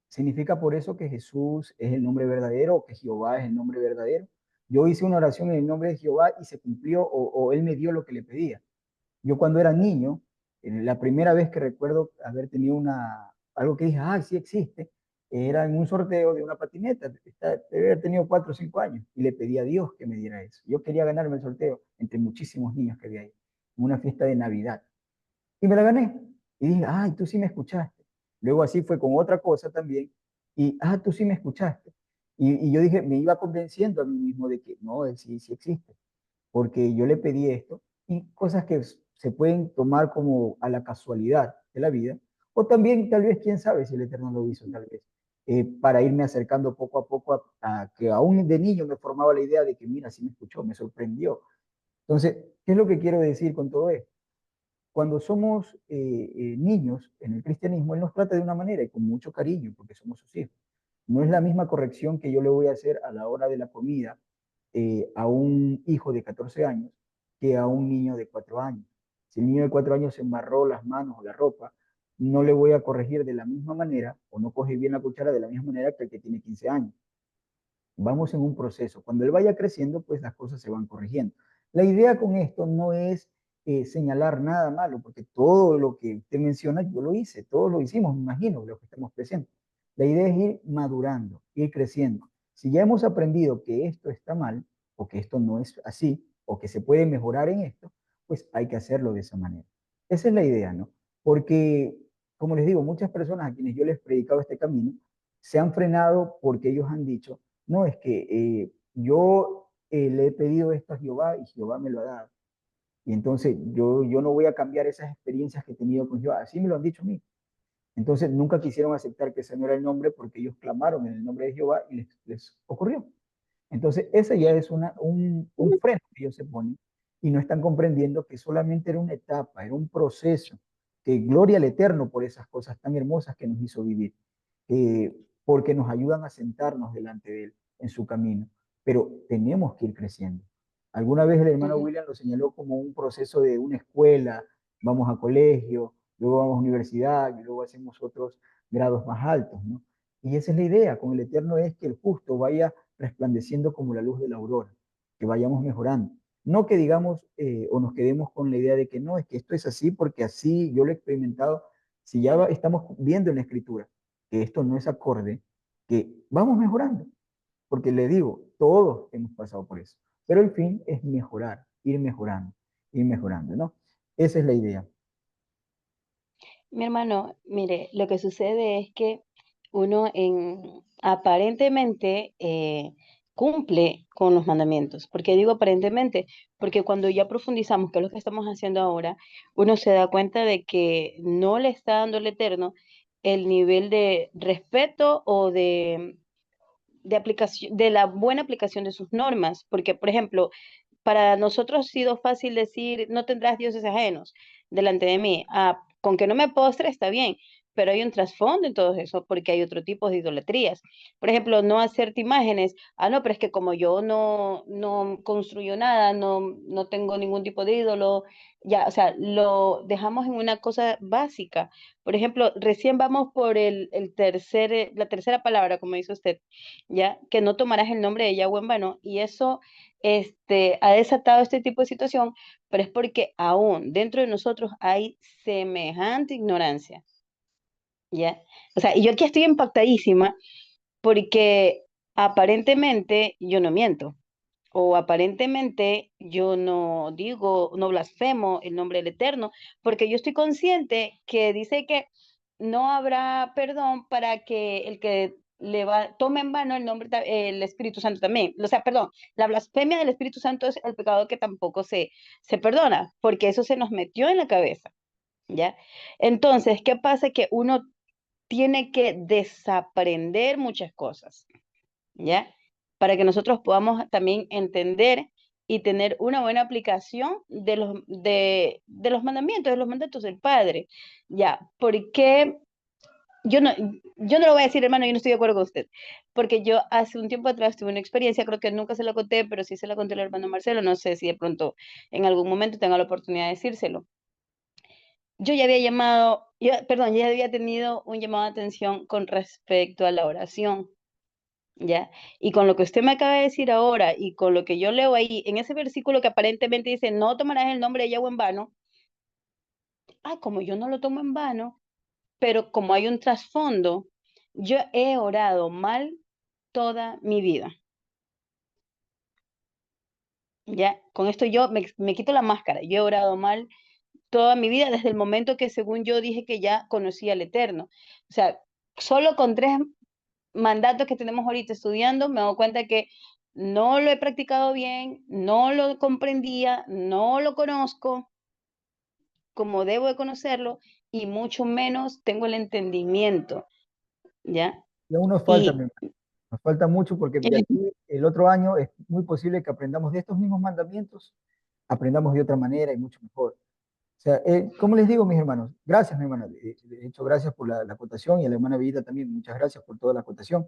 ¿Significa por eso que Jesús es el nombre verdadero o que Jehová es el nombre verdadero? Yo hice una oración en el nombre de Jehová y se cumplió o Él me dio lo que le pedía. Yo cuando era niño, la primera vez que recuerdo haber tenido algo que dije, ah, sí existe, era en un sorteo de una patineta. Debe haber tenido 4 o 5 años y le pedí a Dios que me diera eso. Yo quería ganarme el sorteo entre muchísimos niños que había ahí, en una fiesta de Navidad. Y me la gané. Y dije, ay, tú sí me escuchaste. Luego así fue con otra cosa también. Y, tú sí me escuchaste. Y yo dije, me iba convenciendo a mí mismo de que no, él sí, sí existe. Porque yo le pedí esto y cosas que se pueden tomar como a la casualidad de la vida. O también, tal vez, quién sabe si el Eterno lo hizo, tal vez. Para irme acercando poco a poco a que aún de niño me formaba la idea de que, mira, sí me escuchó, me sorprendió. Entonces, ¿qué es lo que quiero decir con todo esto? Cuando somos niños en el cristianismo, Él nos trata de una manera y con mucho cariño, porque somos sus hijos. No es la misma corrección que yo le voy a hacer a la hora de la comida a un hijo de 14 años que a un niño de 4 años. Si el niño de 4 años se embarró las manos o la ropa, no le voy a corregir de la misma manera o no coge bien la cuchara de la misma manera que el que tiene 15 años. Vamos en un proceso. Cuando él vaya creciendo, pues las cosas se van corrigiendo. La idea con esto no es señalar nada malo, porque todo lo que usted menciona, yo lo hice, todos lo hicimos, me imagino, los que estamos presentes. La idea es ir madurando, ir creciendo. Si ya hemos aprendido que esto está mal, o que esto no es así, o que se puede mejorar en esto, pues hay que hacerlo de esa manera. Esa es la idea, ¿no? Porque, como les digo, muchas personas a quienes yo les he predicado este camino, se han frenado porque ellos han dicho, no, es que yo le he pedido esto a Jehová y Jehová me lo ha dado. Y entonces yo no voy a cambiar esas experiencias que he tenido con Jehová. Así me lo han dicho a mí. Entonces nunca quisieron aceptar que ese no era el nombre porque ellos clamaron en el nombre de Jehová y les ocurrió. Entonces ese ya es un freno que ellos se ponen y no están comprendiendo que solamente era una etapa, era un proceso, que gloria al Eterno por esas cosas tan hermosas que nos hizo vivir, porque nos ayudan a sentarnos delante de Él en su camino, pero tenemos que ir creciendo. Alguna vez el hermano William lo señaló como un proceso de una escuela, vamos a colegio, luego vamos a universidad y luego hacemos otros grados más altos, ¿no? Y esa es la idea con el Eterno, es que el justo vaya resplandeciendo como la luz de la aurora, que vayamos mejorando. No que digamos o nos quedemos con la idea de que no, es que esto es así porque así yo lo he experimentado. Si ya estamos viendo en la escritura que esto no es acorde, que vamos mejorando, porque le digo, todos hemos pasado por eso, pero el fin es mejorar, ir mejorando, ¿no? Esa es la idea. Mi hermano, mire, lo que sucede es que uno aparentemente cumple con los mandamientos. ¿Por qué digo aparentemente? Porque cuando ya profundizamos, que es lo que estamos haciendo ahora, uno se da cuenta de que no le está dando el Eterno el nivel de respeto o de aplicación, de la buena aplicación de sus normas. Porque, por ejemplo, para nosotros ha sido fácil decir, no tendrás dioses ajenos delante de mí. Ah, con que no me postre está bien, pero hay un trasfondo en todo eso porque hay otro tipo de idolatrías. Por ejemplo, no hacerte imágenes. Ah, no, pero es que como yo no construyo nada, no tengo ningún tipo de ídolo, ya, o sea, lo dejamos en una cosa básica. Por ejemplo, recién vamos por la tercera palabra, como dice usted, ya, que no tomarás el nombre de Yahweh en vano, y eso ha desatado este tipo de situación, pero es porque aún dentro de nosotros hay semejante ignorancia, ¿ya? O sea, y yo aquí estoy impactadísima porque aparentemente yo no miento, o aparentemente yo no digo, no blasfemo el nombre del Eterno, porque yo estoy consciente que dice que no habrá perdón para que el que tome en vano el nombre, el Espíritu Santo también. O sea, perdón, la blasfemia del Espíritu Santo es el pecado que tampoco se perdona, porque eso se nos metió en la cabeza, ¿ya? Entonces, ¿qué pasa? Que uno tiene que desaprender muchas cosas, ¿ya? Para que nosotros podamos también entender y tener una buena aplicación de los mandamientos, de los mandatos del Padre, ¿ya? Porque yo no lo voy a decir, hermano, yo no estoy de acuerdo con usted, porque yo hace un tiempo atrás tuve una experiencia, creo que nunca se la conté, pero sí se la conté al hermano Marcelo, no sé si de pronto en algún momento tenga la oportunidad de decírselo. Yo ya había perdón, ya había tenido un llamado de atención con respecto a la oración, ¿ya? Y con lo que usted me acaba de decir ahora y con lo que yo leo ahí, en ese versículo que aparentemente dice, no tomarás el nombre de Yahweh en vano, como yo no lo tomo en vano, pero como hay un trasfondo, yo he orado mal toda mi vida, ¿ya? Con esto yo me quito la máscara, yo he orado mal toda mi vida desde el momento que según yo dije que ya conocía al Eterno. O sea, solo con 3 mandatos que tenemos ahorita estudiando, me doy cuenta que no lo he practicado bien, no lo comprendía, no lo conozco como debo de conocerlo y mucho menos tengo el entendimiento, ¿ya? Y aún nos falta, Y nos falta mucho porque de aquí el otro año es muy posible que aprendamos de estos mismos mandamientos, aprendamos de otra manera y mucho mejor. O sea, como les digo, mis hermanos, gracias, mi hermana. De hecho, gracias por la acotación y a la hermana Villita también, muchas gracias por toda la acotación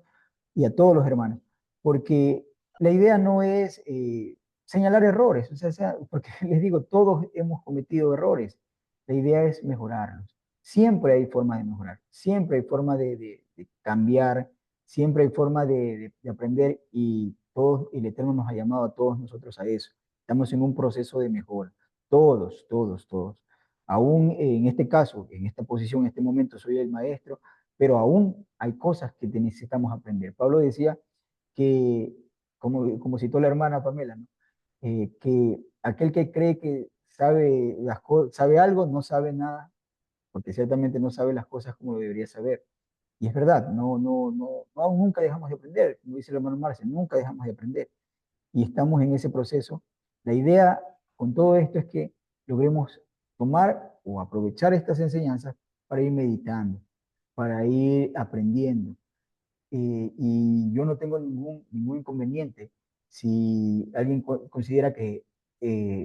y a todos los hermanos, porque la idea no es señalar errores, o porque les digo, todos hemos cometido errores, la idea es mejorarlos. Siempre hay forma de mejorar, siempre hay forma de cambiar, siempre hay forma de aprender y el Eterno nos ha llamado a todos nosotros a eso. Estamos en un proceso de mejora, todos. Aún en este caso, en esta posición, en este momento, soy el maestro, pero aún hay cosas que necesitamos aprender. Pablo decía que, como citó la hermana Pamela, ¿no? Que aquel que cree que sabe, sabe algo, no sabe nada, porque ciertamente no sabe las cosas como lo debería saber. Y es verdad, no, nunca dejamos de aprender, como dice el hermano Marce, nunca dejamos de aprender. Y estamos en ese proceso. La idea con todo esto es que logremos tomar o aprovechar estas enseñanzas para ir meditando, para ir aprendiendo. Y yo no tengo ningún inconveniente si alguien considera que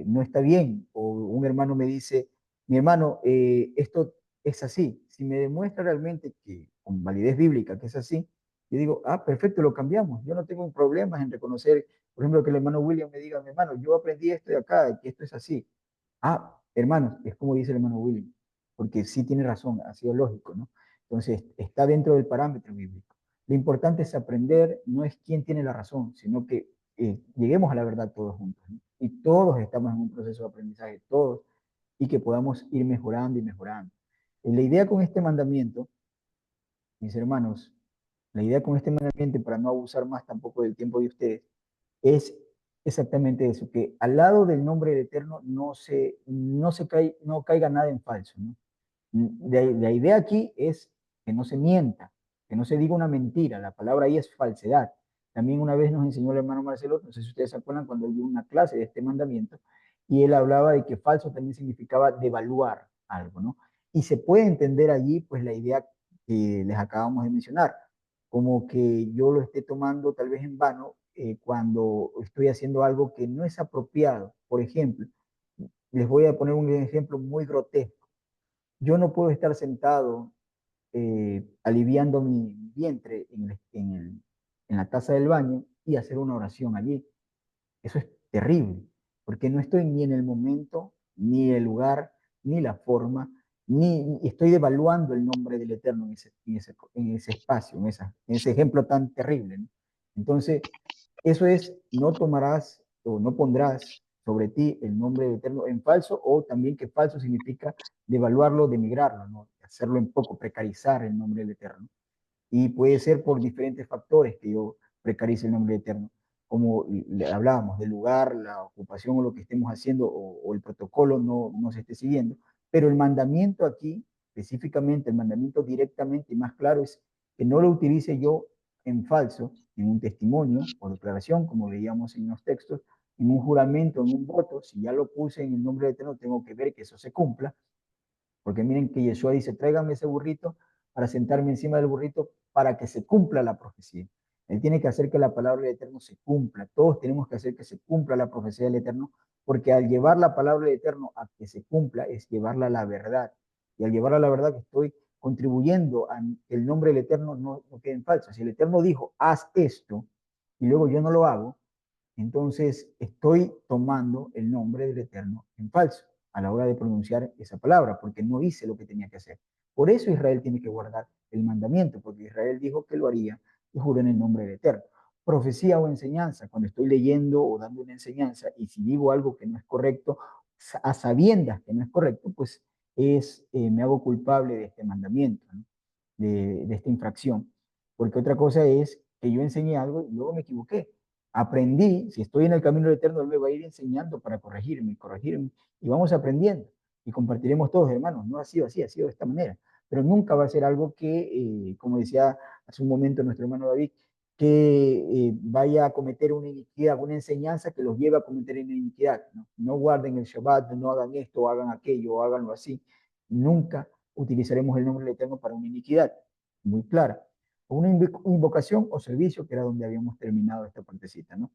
no está bien o un hermano me dice, mi hermano, esto es así. Si me demuestra realmente que con validez bíblica que es así, yo digo, ah, perfecto, lo cambiamos. Yo no tengo problemas en reconocer, por ejemplo, que el hermano William me diga, mi hermano, yo aprendí esto de acá, que esto es así. Ah, hermanos, es como dice el hermano William, porque sí tiene razón, ha sido lógico, ¿no? Entonces, está dentro del parámetro bíblico. Lo importante es aprender, no es quién tiene la razón, sino que lleguemos a la verdad todos juntos, ¿no? Y todos estamos en un proceso de aprendizaje, todos, y que podamos ir mejorando y mejorando. La idea con este mandamiento, mis hermanos, la idea con este mandamiento, para no abusar más tampoco del tiempo de ustedes, es exactamente eso, que al lado del nombre del Eterno no caiga nada en falso, ¿no? La idea aquí es que no se mienta, que no se diga una mentira. La palabra ahí es falsedad. También una vez nos enseñó el hermano Marcelo, no sé si ustedes se acuerdan, cuando él dio una clase de este mandamiento, y él hablaba de que falso también significaba devaluar algo, ¿no? Y se puede entender allí, pues, la idea que les acabamos de mencionar, como que yo lo esté tomando tal vez en vano cuando estoy haciendo algo que no es apropiado. Por ejemplo, les voy a poner un ejemplo muy grotesco. Yo no puedo estar sentado aliviando mi vientre en la taza del baño y hacer una oración allí. Eso es terrible, porque no estoy ni en el momento, ni el lugar, ni la forma, ni estoy devaluando el nombre del Eterno en ese espacio, en ese ejemplo tan terrible, ¿no? Entonces, eso es, no tomarás o no pondrás sobre ti el nombre del Eterno en falso, o también que falso significa devaluarlo, demigrarlo, ¿no? Hacerlo en poco, precarizar el nombre del Eterno. Y puede ser por diferentes factores que yo precarice el nombre eterno, como le hablábamos, del lugar, la ocupación o lo que estemos haciendo o el protocolo no se esté siguiendo. Pero el mandamiento aquí, específicamente, el mandamiento directamente y más claro es que no lo utilice yo en falso, en un testimonio o declaración, como veíamos en los textos, en un juramento, en un voto. Si ya lo puse en el nombre eterno, tengo que ver que eso se cumpla, porque miren que Yeshua dice, tráigame ese burrito para sentarme encima del burrito para que se cumpla la profecía. Él tiene que hacer que la palabra del Eterno se cumpla. Todos tenemos que hacer que se cumpla la profecía del Eterno, porque al llevar la palabra del Eterno a que se cumpla es llevarla a la verdad. Y al llevarla a la verdad que estoy contribuyendo a que el nombre del Eterno no quede en falso. Si el Eterno dijo, haz esto, y luego yo no lo hago, entonces estoy tomando el nombre del Eterno en falso a la hora de pronunciar esa palabra, porque no hice lo que tenía que hacer. Por eso Israel tiene que guardar el mandamiento, porque Israel dijo que lo haría y juró en el nombre del Eterno. Profecía o enseñanza, cuando estoy leyendo o dando una enseñanza y si digo algo que no es correcto, a sabiendas que no es correcto, pues me hago culpable de este mandamiento, ¿no? de esta infracción. Porque otra cosa es que yo enseñé algo y luego me equivoqué. Aprendí, si estoy en el camino eterno, Él me va a ir enseñando para corregirme, y vamos aprendiendo y compartiremos todos, hermanos. No ha sido así, ha sido de esta manera, pero nunca va a ser algo que, como decía hace un momento nuestro hermano David, que vaya a cometer una iniquidad, una enseñanza que los lleve a cometer una iniquidad. No guarden el Shabbat, no hagan esto, o hagan aquello, o háganlo así. Nunca utilizaremos el nombre del Eterno para una iniquidad, muy clara. Una invocación o servicio, que era donde habíamos terminado esta partecita, ¿no?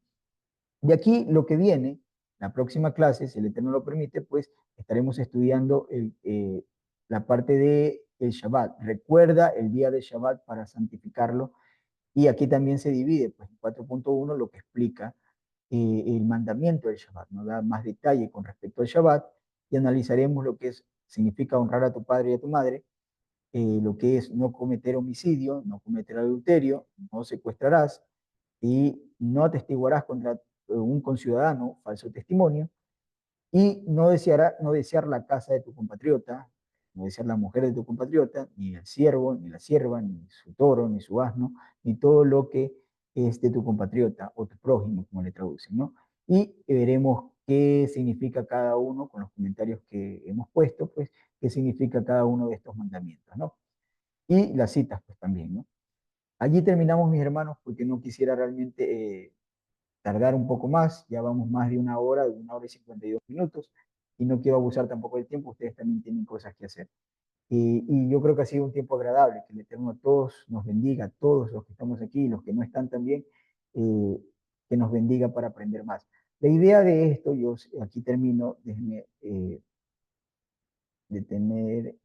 De aquí lo que viene, la próxima clase, si el Eterno lo permite, pues estaremos estudiando la parte de el Shabbat. Recuerda el día de Shabbat para santificarlo. Y aquí también se divide, pues en 4.1 lo que explica el mandamiento del Shabbat, nos da más detalle con respecto al Shabbat y analizaremos lo que significa honrar a tu padre y a tu madre, lo que es no cometer homicidio, no cometer adulterio, no secuestrarás y no atestiguarás contra un conciudadano falso testimonio y no desear la casa de tu compatriota, como decía, la mujer de tu compatriota, ni el siervo, ni la sierva, ni su toro, ni su asno, ni todo lo que es de tu compatriota o tu prójimo, como le traducen, ¿no? Y veremos qué significa cada uno con los comentarios que hemos puesto, pues, qué significa cada uno de estos mandamientos, ¿no? Y las citas, pues, también, ¿no? Allí terminamos, mis hermanos, porque no quisiera realmente tardar un poco más. Ya vamos más de una hora y 52 minutos, y no quiero abusar tampoco del tiempo. Ustedes también tienen cosas que hacer. Y yo creo que ha sido un tiempo agradable, que el Eterno a todos nos bendiga, a todos los que estamos aquí, los que no están también, que nos bendiga para aprender más. La idea de esto, yo aquí termino, déjenme detener